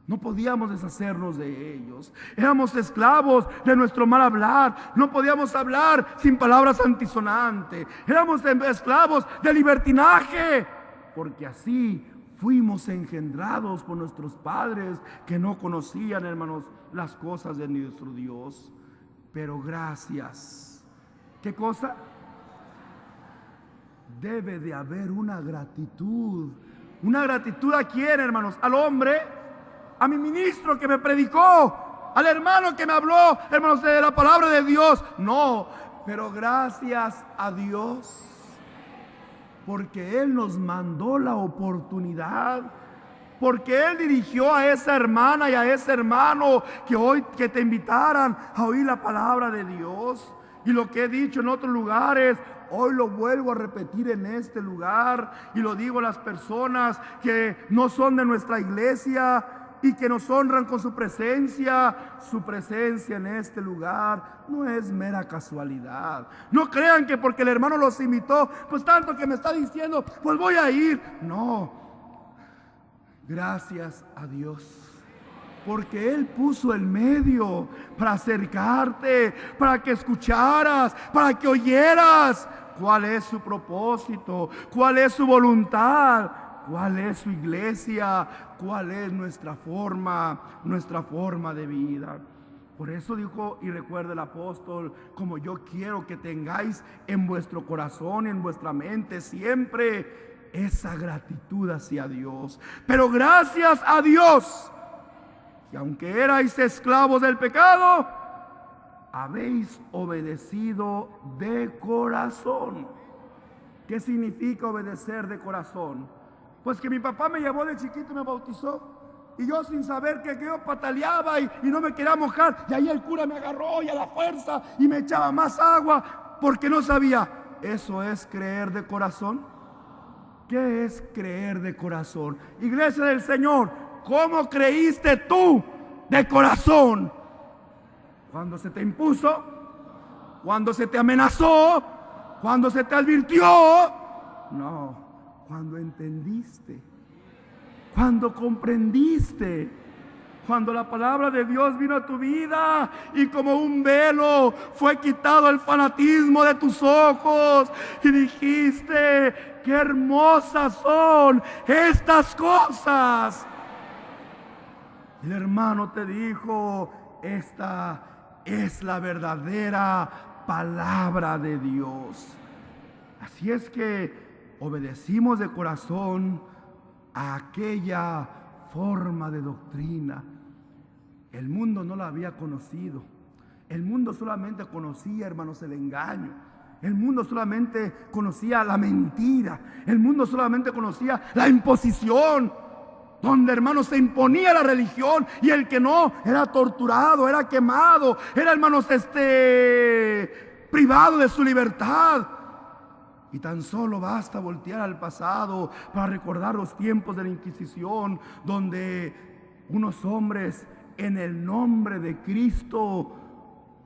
No podíamos deshacernos de ellos. Éramos esclavos de nuestro mal hablar. No podíamos hablar sin palabras antisonantes. Éramos esclavos del libertinaje. Porque así fuimos engendrados por nuestros padres que no conocían, hermanos, las cosas de nuestro Dios. Pero gracias. ¿Qué cosa? Debe de haber una gratitud. ¿Una gratitud a quién, hermanos? Al hombre, a mi ministro que me predicó, al hermano que me habló, hermanos, de la palabra de Dios. No, pero gracias a Dios, porque Él nos mandó la oportunidad, porque Él dirigió a esa hermana y a ese hermano que hoy que te invitaran a oír la palabra de Dios. Y lo que he dicho en otros lugares, hoy lo vuelvo a repetir en este lugar, y lo digo a las personas que no son de nuestra iglesia y que nos honran con su presencia. Su presencia en este lugar no es mera casualidad. No crean que porque el hermano los invitó, pues tanto que me está diciendo, pues voy a ir. No, gracias a Dios, porque Él puso el medio para acercarte, para que escucharas, para que oyeras cuál es su propósito, cuál es su voluntad, cuál es su iglesia, cuál es nuestra forma de vida. Por eso dijo, y recuerda el apóstol, como yo quiero que tengáis en vuestro corazón, en vuestra mente siempre esa gratitud hacia Dios. Pero gracias a Dios, que aunque erais esclavos del pecado, habéis obedecido de corazón. ¿Qué significa obedecer de corazón? Pues que mi papá me llevó de chiquito y me bautizó, y yo sin saber que yo pataleaba y no me quería mojar, y ahí el cura me agarró y a la fuerza y me echaba más agua porque no sabía. ¿Eso es creer de corazón? ¿Qué es creer de corazón? Iglesia del Señor, ¿cómo creíste tú de corazón? Cuando se te impuso, cuando se te amenazó, cuando se te advirtió. No, cuando entendiste, cuando comprendiste, cuando la palabra de Dios vino a tu vida y como un velo fue quitado el fanatismo de tus ojos y dijiste, qué hermosas son estas cosas. El hermano te dijo, esta es la verdadera palabra de Dios. Así es que obedecimos de corazón a aquella forma de doctrina. El mundo no la había conocido. El mundo solamente conocía, hermanos, el engaño. El mundo solamente conocía la mentira. El mundo solamente conocía la imposición, donde, hermanos, se imponía la religión y el que no era torturado, era quemado, era, hermanos, privado de su libertad. Y tan solo basta voltear al pasado para recordar los tiempos de la Inquisición, donde unos hombres en el nombre de Cristo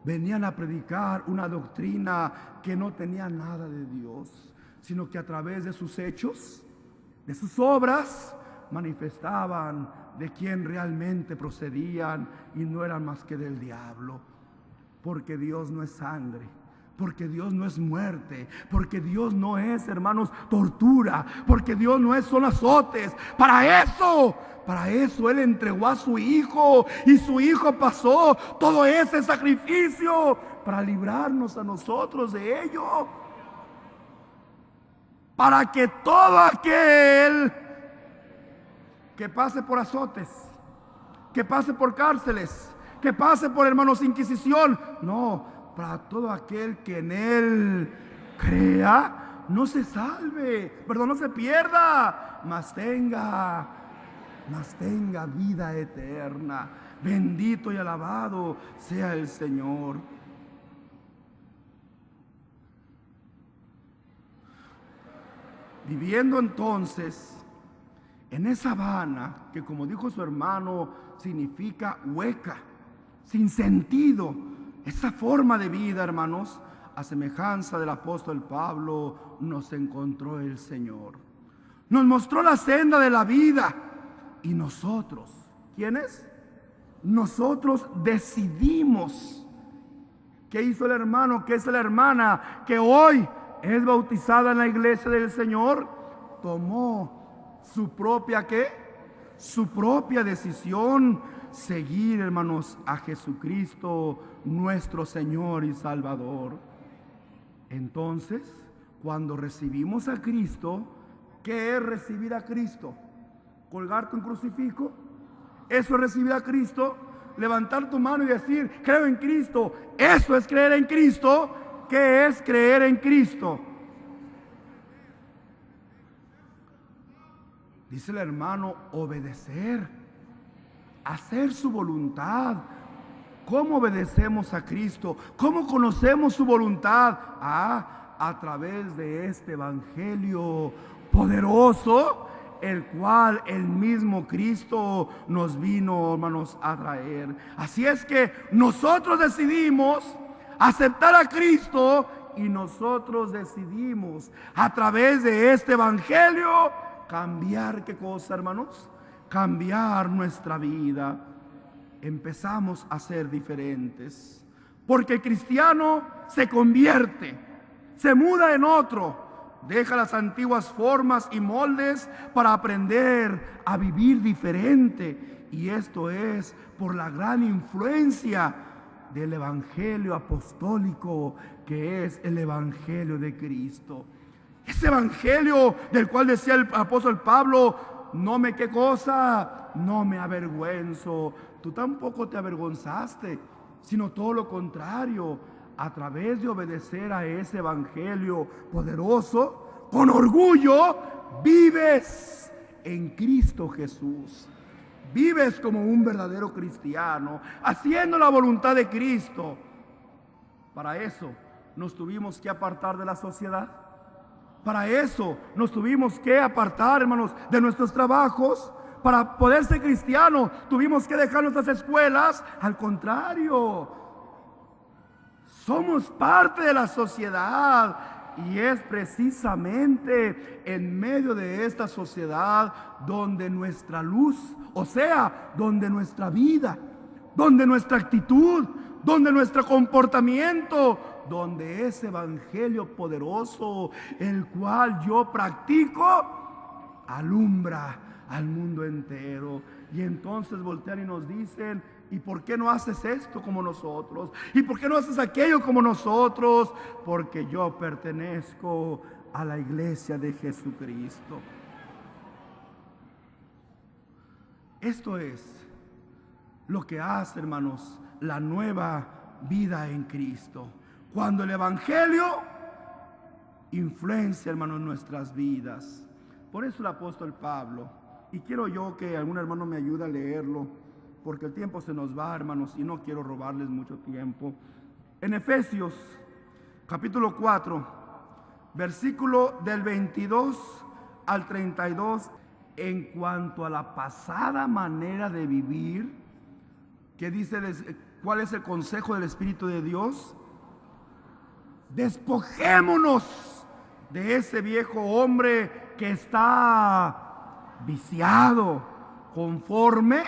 venían a predicar una doctrina que no tenía nada de Dios, sino que a través de sus hechos, de sus obras, manifestaban de quién realmente procedían, y no eran más que del diablo. Porque Dios no es sangre, porque Dios no es muerte, porque Dios no es, hermanos, tortura, porque Dios no es son azotes. Para eso Él entregó a su Hijo, y su Hijo pasó todo ese sacrificio para librarnos a nosotros de ello, para que todo aquel que pase por azotes, que pase por cárceles, que pase por, hermanos, inquisición, no, para todo aquel que en Él crea, no se salve, perdón, no se pierda, mas tenga vida eterna. Bendito y alabado sea el Señor. Viviendo entonces en esa Habana, que como dijo su hermano, significa hueca, sin sentido, Esa forma de vida, hermanos, a semejanza del apóstol Pablo, nos encontró el Señor. Nos mostró la senda de la vida. Y nosotros, ¿quiénes? Nosotros decidimos. ¿Qué hizo el hermano? ¿Qué es la hermana que hoy es bautizada en la iglesia del Señor? Tomó su propia, ¿qué? Su propia decisión. Seguir, hermanos, a Jesucristo, nuestro Señor y Salvador. Entonces, cuando recibimos a Cristo, ¿qué es recibir a Cristo? ¿Colgarte un crucifijo? Eso es recibir a Cristo. Levantar tu mano y decir, creo en Cristo. Eso es creer en Cristo. ¿Qué es creer en Cristo? Dice el hermano, obedecer, hacer su voluntad. ¿Cómo obedecemos a Cristo? ¿Cómo conocemos su voluntad? A través de este evangelio poderoso, el cual el mismo Cristo nos vino, hermanos, a traer. Así es que nosotros decidimos aceptar a Cristo y nosotros decidimos a través de este evangelio cambiar, ¿qué cosa, hermanos? Cambiar nuestra vida. Empezamos a ser diferentes, porque el cristiano se convierte, se muda en otro, deja las antiguas formas y moldes para aprender a vivir diferente. Y esto es por la gran influencia del evangelio apostólico, que es el evangelio de Cristo. Ese evangelio del cual decía el apóstol Pablo, no me qué cosa, no me avergüenzo. Tú tampoco te avergonzaste, sino todo lo contrario. A través de obedecer a ese evangelio poderoso, con orgullo, vives en Cristo Jesús. Vives como un verdadero cristiano, haciendo la voluntad de Cristo. Para eso nos tuvimos que apartar de la sociedad. Para eso nos tuvimos que apartar, hermanos, de nuestros trabajos. Para poder ser cristiano, tuvimos que dejar nuestras escuelas. Al contrario, somos parte de la sociedad. Y es precisamente en medio de esta sociedad donde nuestra luz, o sea, donde nuestra vida, donde nuestra actitud, donde nuestro comportamiento, donde ese evangelio poderoso, el cual yo practico, alumbra al mundo entero. Y entonces voltean y nos dicen, ¿y por qué no haces esto como nosotros? ¿Y por qué no haces aquello como nosotros? Porque yo pertenezco a la iglesia de Jesucristo. Esto es lo que hace, hermanos, la nueva vida en Cristo. Cuando el evangelio influencia, hermanos, nuestras vidas. Por eso el apóstol Pablo, y quiero yo que algún hermano me ayude a leerlo, porque el tiempo se nos va, hermanos, y no quiero robarles mucho tiempo. En Efesios, capítulo 4, versículo del 22 al 32, en cuanto a la pasada manera de vivir, que dice, ¿cuál es el consejo del Espíritu de Dios? Despojémonos de ese viejo hombre que está viciado conforme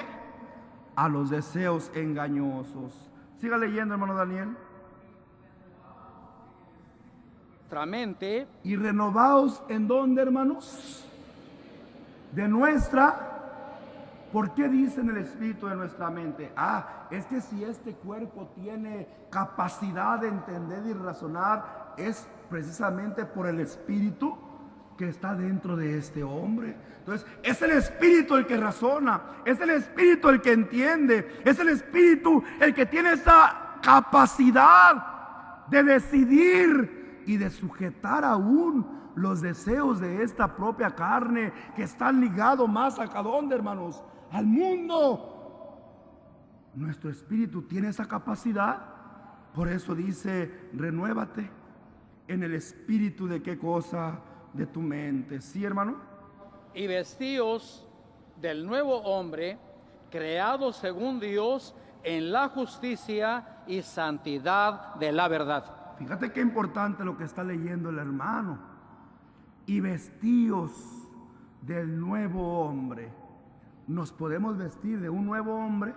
a los deseos engañosos. Siga leyendo, hermano Daniel. Nuestra mente. Y renovaos, ¿en dónde, hermanos? De nuestra. ¿Por qué dicen el espíritu de nuestra mente? Es que si este cuerpo tiene capacidad de entender y razonar, es precisamente por el espíritu que está dentro de este hombre. Entonces, es el espíritu el que razona, es el espíritu el que entiende, es el espíritu el que tiene esa capacidad de decidir y de sujetar aún los deseos de esta propia carne, que están ligados más a dónde, hermanos, al mundo. Nuestro espíritu tiene esa capacidad. Por eso dice, renuévate en el espíritu de qué cosa, de tu mente. ¿Sí, hermano? Y vestíos del nuevo hombre, creado según Dios en la justicia y santidad de la verdad. Fíjate qué importante lo que está leyendo el hermano. Y vestíos del nuevo hombre. ¿Nos podemos vestir de un nuevo hombre?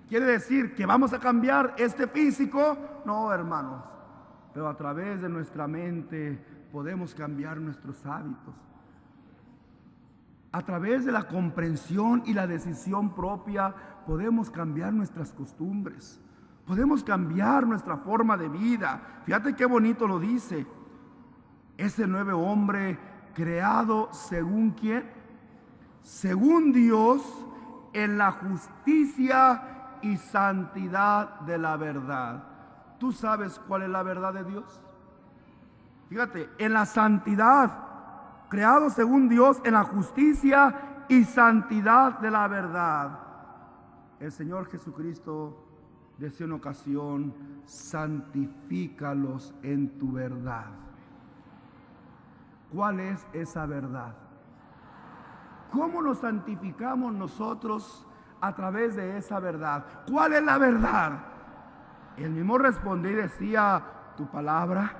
¿Quiere decir que vamos a cambiar este físico? No, hermanos. Pero a través de nuestra mente podemos cambiar nuestros hábitos. A través de la comprensión y la decisión propia podemos cambiar nuestras costumbres. Podemos cambiar nuestra forma de vida. Fíjate qué bonito lo dice. Ese nuevo hombre creado según ¿quién? Según Dios, en la justicia y santidad de la verdad. ¿Tú sabes cuál es la verdad de Dios? Fíjate, en la santidad, creado según Dios, en la justicia y santidad de la verdad. El Señor Jesucristo decía en ocasión: santifícalos en tu verdad. ¿Cuál es esa verdad? ¿Cómo nos santificamos nosotros a través de esa verdad? ¿Cuál es la verdad? Él mismo respondía y decía: tu palabra,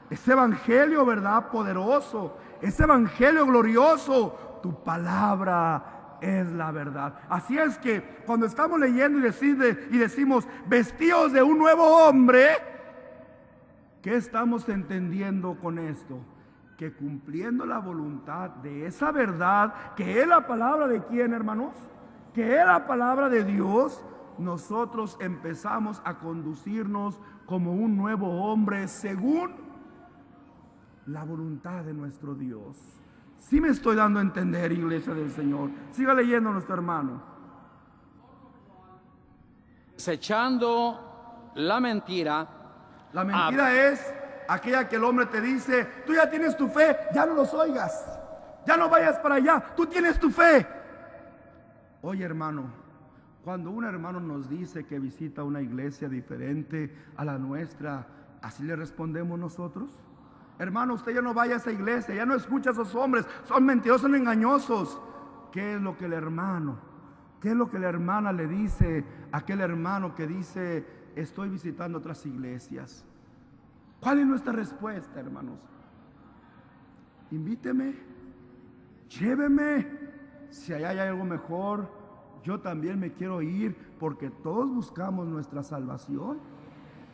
ese evangelio, ¿verdad? Poderoso, ese evangelio glorioso, tu palabra es la verdad. Así es que cuando estamos leyendo y decimos vestidos de un nuevo hombre, ¿qué estamos entendiendo con esto? Que cumpliendo la voluntad de esa verdad, que es la palabra de quién, hermanos, que es la palabra de Dios, nosotros empezamos a conducirnos como un nuevo hombre según la voluntad de nuestro Dios. Sí me estoy dando a entender, iglesia del Señor. Siga leyendo nuestro hermano. Desechando la mentira. La mentira es aquella que el hombre te dice: tú ya tienes tu fe, ya no los oigas, ya no vayas para allá, tú tienes tu fe. Oye, hermano, cuando un hermano nos dice que visita una iglesia diferente a la nuestra, ¿así le respondemos nosotros? Hermano, usted ya no vaya a esa iglesia, ya no escucha a esos hombres, son mentirosos, son engañosos. ¿Qué es lo que el hermano, qué es lo que la hermana le dice a aquel hermano que dice: estoy visitando otras iglesias? ¿Cuál es nuestra respuesta, hermanos? Invíteme, lléveme. Si allá hay algo mejor, yo también me quiero ir, porque todos buscamos nuestra salvación.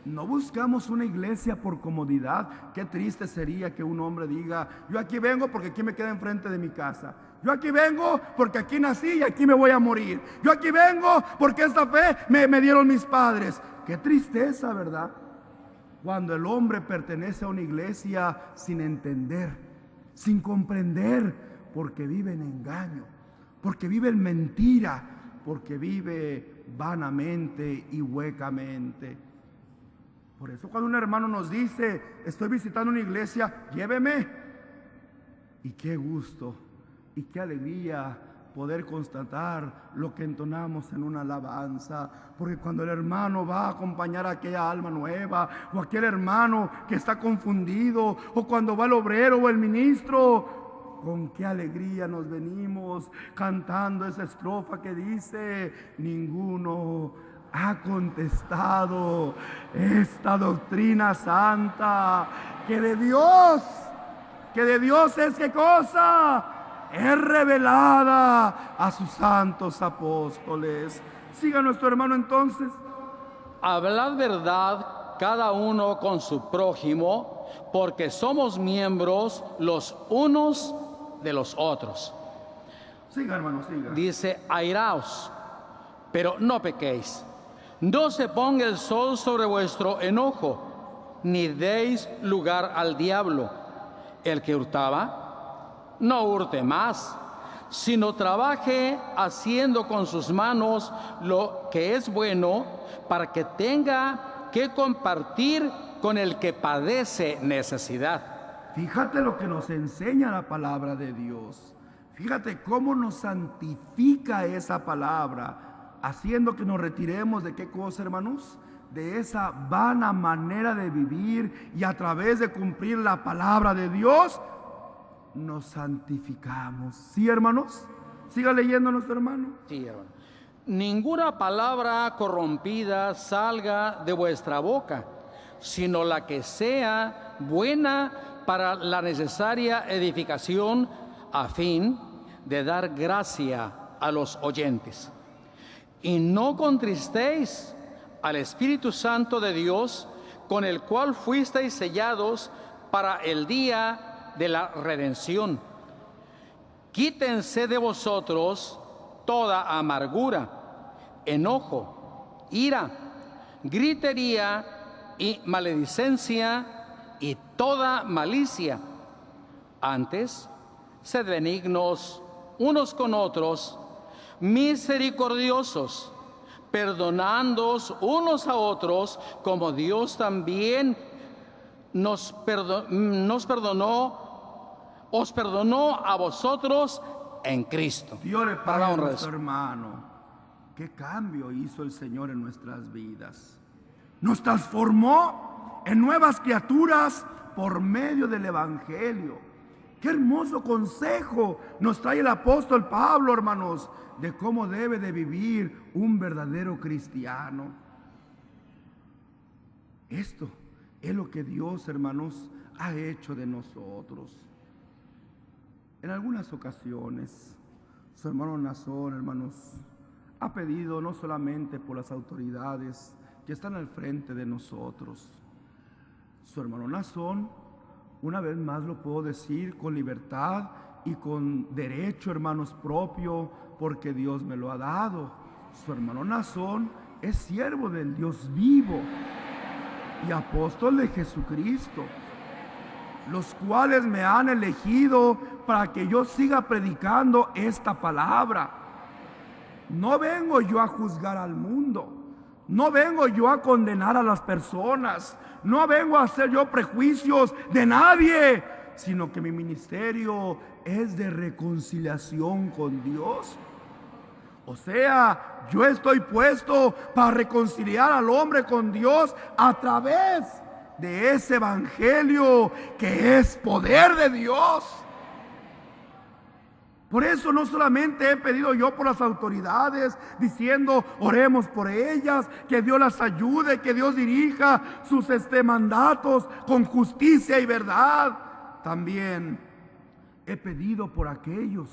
No buscamos una iglesia por comodidad. Qué triste sería que un hombre diga: yo aquí vengo porque aquí me queda enfrente de mi casa. Yo aquí vengo porque aquí nací y aquí me voy a morir. Yo aquí vengo porque esta fe me dieron mis padres. Qué tristeza, ¿verdad? Cuando el hombre pertenece a una iglesia sin entender, sin comprender, porque vive en engaño, porque vive en mentira, porque vive vanamente y huecamente. Por eso cuando un hermano nos dice: estoy visitando una iglesia, lléveme. Y qué gusto y qué alegría poder constatar lo que entonamos en una alabanza, porque cuando el hermano va a acompañar a aquella alma nueva, o aquel hermano que está confundido, o cuando va el obrero o el ministro, con qué alegría nos venimos cantando esa estrofa que dice: ninguno ha contestado esta doctrina santa, que de Dios es ¿qué cosa? Es revelada a sus santos apóstoles. Siga nuestro hermano entonces. Hablad verdad cada uno con su prójimo, porque somos miembros los unos de los otros. Siga, hermano, siga. Dice: airaos, pero no pequéis. No se ponga el sol sobre vuestro enojo, ni deis lugar al diablo. El que hurtaba, no hurte más, sino trabaje haciendo con sus manos lo que es bueno, para que tenga que compartir con el que padece necesidad. Fíjate lo que nos enseña la palabra de Dios. Fíjate cómo nos santifica esa palabra, haciendo que nos retiremos de qué cosa, hermanos, de esa vana manera de vivir, y a través de cumplir la palabra de Dios nos santificamos. ¿Sí, hermanos? Siga leyendo nuestro hermano. Sí, hermano. ninguna palabra corrompida salga de vuestra boca, sino la que sea buena para la necesaria edificación, a fin de dar gracia a los oyentes. Y no contristéis al Espíritu Santo de Dios, con el cual fuisteis sellados para el día de la redención. Quítense de vosotros toda amargura, enojo, ira, gritería y maledicencia y toda malicia. Antes, sed benignos unos con otros, misericordiosos, perdonándoos unos a otros, como Dios también os perdonó a vosotros en Cristo. Dios le Para pague a honra de nuestro hermano. ¿Qué cambio hizo el Señor en nuestras vidas? Nos transformó en nuevas criaturas por medio del Evangelio. Qué hermoso consejo nos trae el apóstol Pablo, hermanos, de cómo debe de vivir un verdadero cristiano. Esto es lo que Dios, hermanos, ha hecho de nosotros. En algunas ocasiones, su hermano Nazón, hermanos, ha pedido no solamente por las autoridades que están al frente de nosotros. Su hermano Nazón, una vez más lo puedo decir con libertad y con derecho, hermanos, propio, porque Dios me lo ha dado. Su hermano Nazón es siervo del Dios vivo y apóstol de Jesucristo, los cuales me han elegido para que yo siga predicando esta palabra. No vengo yo a juzgar al mundo, no vengo yo a condenar a las personas, no vengo a hacer yo prejuicios de nadie, sino que mi ministerio es de reconciliación con Dios. O sea, yo estoy puesto para reconciliar al hombre con Dios a través de ese evangelio que es poder de Dios. Por eso no solamente he pedido yo por las autoridades, diciendo oremos por ellas, que Dios las ayude, que Dios dirija sus mandatos con justicia y verdad. También he pedido por aquellos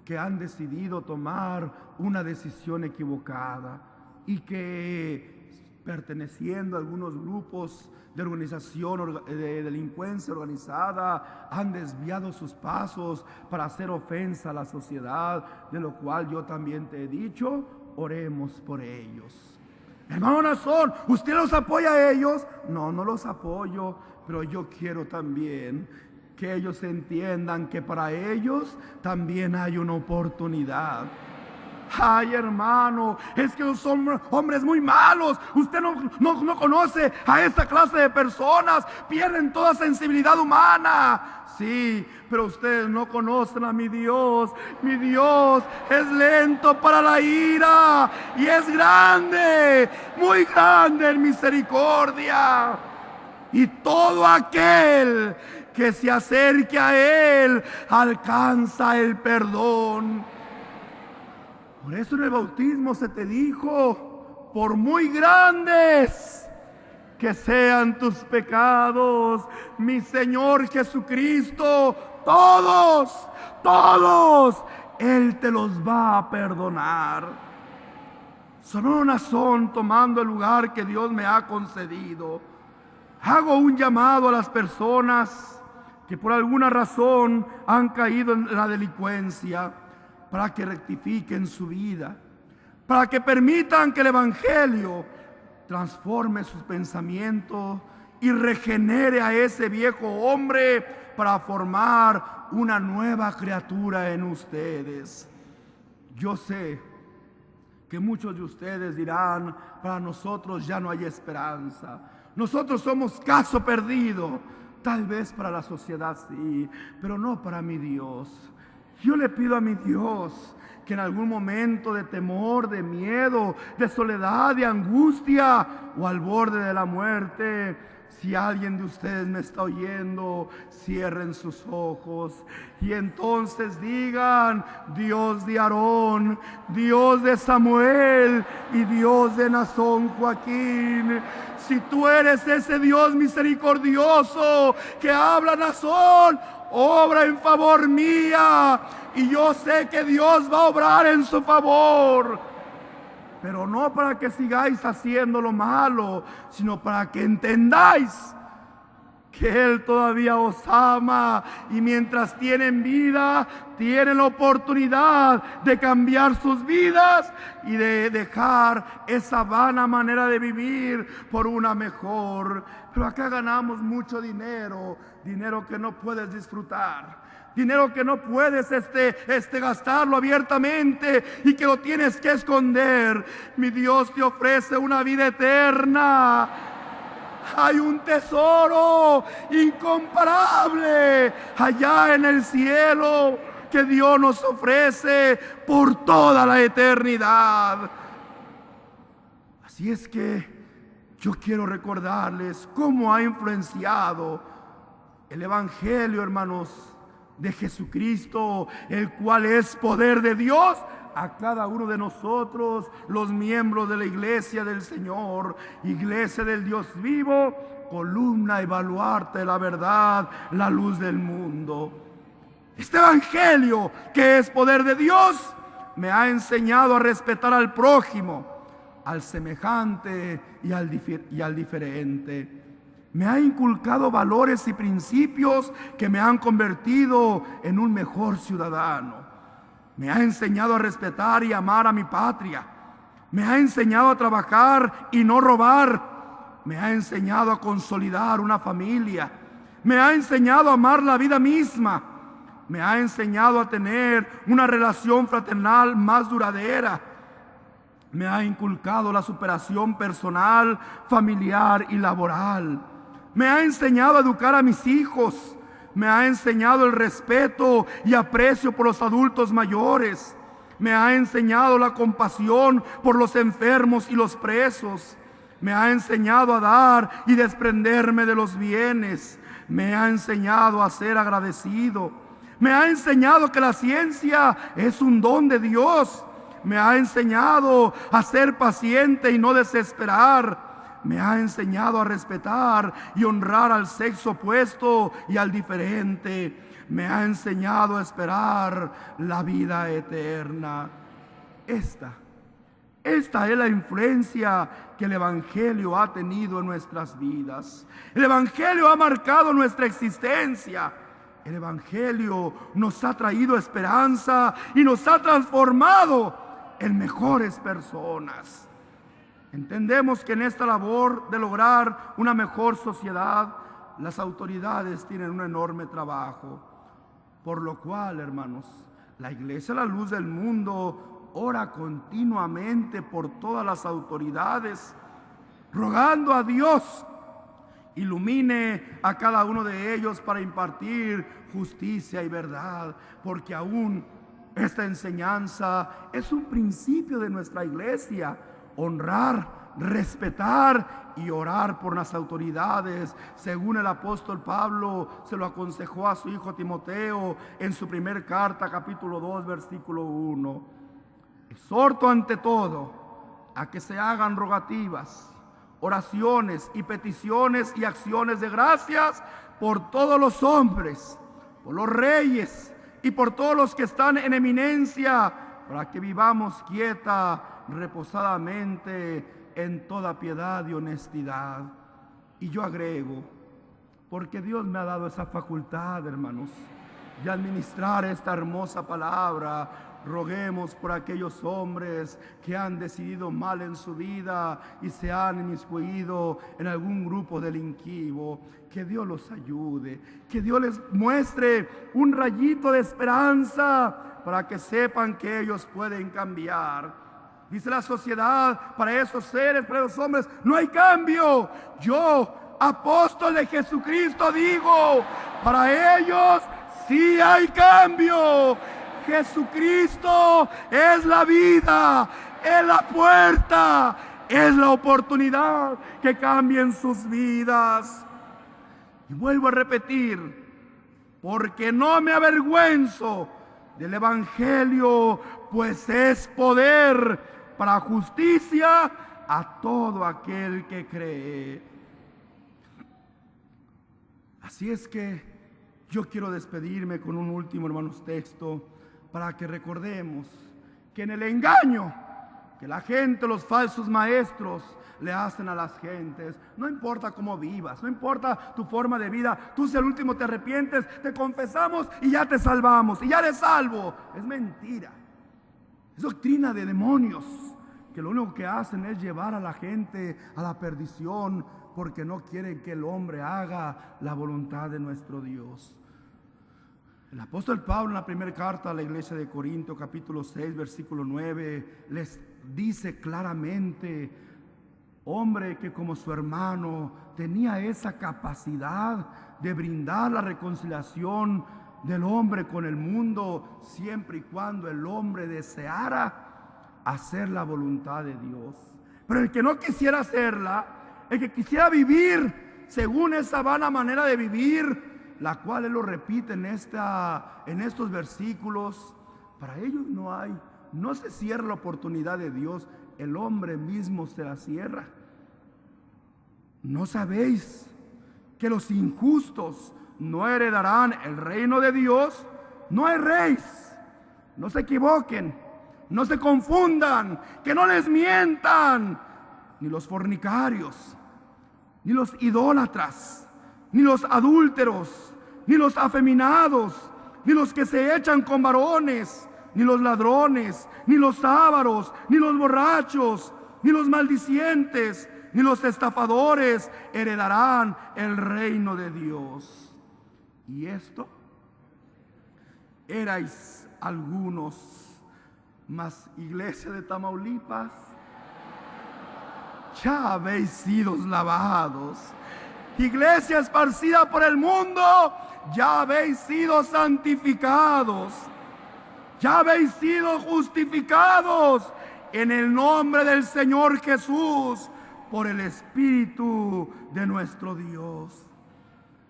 que han decidido tomar una decisión equivocada y que, perteneciendo a algunos grupos de organización de delincuencia organizada, han desviado sus pasos para hacer ofensa a la sociedad, de lo cual yo también te he dicho, oremos por ellos. Hermano Nazón, ¿usted los apoya a ellos? No, no los apoyo, pero yo quiero también que ellos entiendan que para ellos también hay una oportunidad. Ay, hermano, es que son hombres muy malos. Usted no conoce a esta clase de personas. Pierden toda sensibilidad humana. Sí, pero ustedes no conocen a mi Dios. Mi Dios es lento para la ira y es grande, muy grande en misericordia. Y todo aquel que se acerque a Él alcanza el perdón. Por eso en el bautismo se te dijo, por muy grandes que sean tus pecados, mi Señor Jesucristo, todos, Él te los va a perdonar. Son una son tomando el lugar que Dios me ha concedido. Hago un llamado a las personas que por alguna razón han caído en la delincuencia, para que rectifiquen su vida, para que permitan que el evangelio transforme sus pensamientos y regenere a ese viejo hombre para formar una nueva criatura en ustedes. Yo sé que muchos de ustedes dirán, para nosotros ya no hay esperanza, nosotros somos caso perdido. Tal vez para la sociedad sí, pero no para mi Dios. Yo le pido a mi Dios que en algún momento de temor, de miedo, de soledad, de angustia o al borde de la muerte, si alguien de ustedes me está oyendo, cierren sus ojos y entonces digan: Dios de Aarón, Dios de Samuel y Dios de Nazón Joaquín, si tú eres ese Dios misericordioso que habla Nazón, obra en favor mía, y yo sé que Dios va a obrar en su favor. Pero no para que sigáis haciendo lo malo, sino para que entendáis que Él todavía os ama, y mientras tienen vida, tienen la oportunidad de cambiar sus vidas y de dejar esa vana manera de vivir por una mejor. Pero acá ganamos mucho dinero, dinero que no puedes disfrutar. Dinero que no puedes gastarlo abiertamente y que lo tienes que esconder. Mi Dios te ofrece una vida eterna. Hay un tesoro incomparable allá en el cielo que Dios nos ofrece por toda la eternidad. Así es que yo quiero recordarles cómo ha influenciado el Evangelio, hermanos, de Jesucristo, el cual es poder de Dios a cada uno de nosotros, los miembros de la iglesia del Señor, iglesia del Dios vivo, columna y baluarte de la verdad, la luz del mundo. Este Evangelio, que es poder de Dios, me ha enseñado a respetar al prójimo, al semejante y al diferente. Me ha inculcado valores y principios que me han convertido en un mejor ciudadano. Me ha enseñado a respetar y amar a mi patria. Me ha enseñado a trabajar y no robar. Me ha enseñado a consolidar una familia. Me ha enseñado a amar la vida misma. Me ha enseñado a tener una relación fraternal más duradera. Me ha inculcado la superación personal, familiar y laboral. Me ha enseñado a educar a mis hijos. Me ha enseñado el respeto y aprecio por los adultos mayores. Me ha enseñado la compasión por los enfermos y los presos. Me ha enseñado a dar y desprenderme de los bienes. Me ha enseñado a ser agradecido. Me ha enseñado que la ciencia es un don de Dios. Me ha enseñado a ser paciente y no desesperar. Me ha enseñado a respetar y honrar al sexo opuesto y al diferente. Me ha enseñado a esperar la vida eterna. Esta es la influencia que el Evangelio ha tenido en nuestras vidas. El Evangelio ha marcado nuestra existencia. El Evangelio nos ha traído esperanza y nos ha transformado en mejores personas. Entendemos que en esta labor de lograr una mejor sociedad, las autoridades tienen un enorme trabajo. Por lo cual, hermanos, la Iglesia, la luz del mundo, ora continuamente por todas las autoridades, rogando a Dios ilumine a cada uno de ellos para impartir justicia y verdad, porque aún esta enseñanza es un principio de nuestra iglesia: honrar, respetar y orar por las autoridades, según el apóstol Pablo se lo aconsejó a su hijo Timoteo en su primer carta, capítulo 2, versículo 1. Exhorto ante todo a que se hagan rogativas, oraciones y peticiones y acciones de gracias por todos los hombres, por los reyes y por todos los que están en eminencia, para que vivamos quieta, reposadamente en toda piedad y honestidad. Y yo agrego, porque Dios me ha dado esa facultad, hermanos, de administrar esta hermosa palabra, roguemos por aquellos hombres que han decidido mal en su vida y se han inmiscuido en algún grupo delictivo. Que Dios los ayude, que Dios les muestre un rayito de esperanza para que sepan que ellos pueden cambiar. Dice la sociedad: para esos seres, para esos hombres, no hay cambio. Yo, apóstol de Jesucristo, digo: para ellos sí hay cambio. Jesucristo es la vida, es la puerta, es la oportunidad que cambien sus vidas. Y vuelvo a repetir, porque no me avergüenzo del Evangelio, pues es poder para justicia a todo aquel que cree. Así es que yo quiero despedirme con un último, hermanos, texto, para que recordemos que en el engaño que la gente, los falsos maestros, le hacen a las gentes, no importa cómo vivas, no importa tu forma de vida, tú si al último te arrepientes, te confesamos y ya te salvamos, y ya eres salvo. Es mentira, es doctrina de demonios, que lo único que hacen es llevar a la gente a la perdición, porque no quieren que el hombre haga la voluntad de nuestro Dios. El apóstol Pablo, en la primera carta a la iglesia de Corinto, capítulo 6, versículo 9, les dice claramente: hombre que como su hermano tenía esa capacidad de brindar la reconciliación del hombre con el mundo, siempre y cuando el hombre deseara hacer la voluntad de Dios. Pero el que no quisiera hacerla, el que quisiera vivir según esa vana manera de vivir, la cual él lo repite en estos versículos, para ellos no se cierra la oportunidad de Dios, el hombre mismo se la cierra. ¿No sabéis que los injustos no heredarán el reino de Dios? No erréis, no se equivoquen, no se confundan, que no les mientan, ni los fornicarios, ni los idólatras, ni los adúlteros, ni los afeminados, ni los que se echan con varones, ni los ladrones, ni los ávaros, ni los borrachos, ni los maldicientes, ni los estafadores heredarán el reino de Dios. Y esto erais algunos, mas iglesia de Tamaulipas, ya habéis sido lavados. Iglesia esparcida por el mundo, ya habéis sido santificados, ya habéis sido justificados en el nombre del Señor Jesús por el Espíritu de nuestro Dios.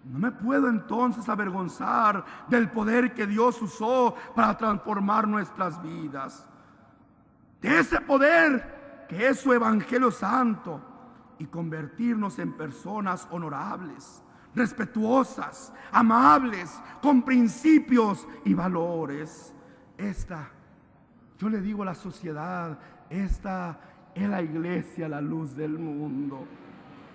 No me puedo entonces avergonzar del poder que Dios usó para transformar nuestras vidas, de ese poder que es su Evangelio Santo, y convertirnos en personas honorables, respetuosas, amables, con principios y valores. Yo le digo a la sociedad, esta es la iglesia, la luz del mundo.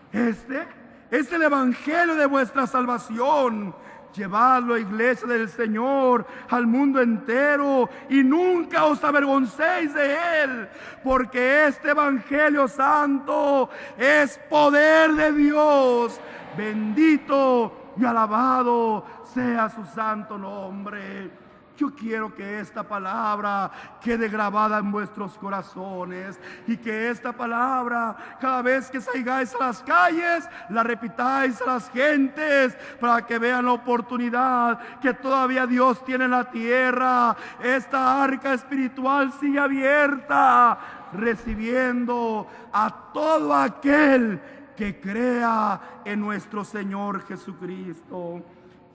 Este es el Evangelio de vuestra salvación. Llevadlo, iglesia del Señor, al mundo entero, y nunca os avergoncéis de él, porque este Evangelio Santo es poder de Dios. Bendito y alabado sea su santo nombre. Yo quiero que esta palabra quede grabada en vuestros corazones, y que esta palabra, cada vez que salgáis a las calles, la repitáis a las gentes, para que vean la oportunidad que todavía Dios tiene en la tierra. Esta arca espiritual sigue abierta, recibiendo a todo aquel que crea en nuestro Señor Jesucristo.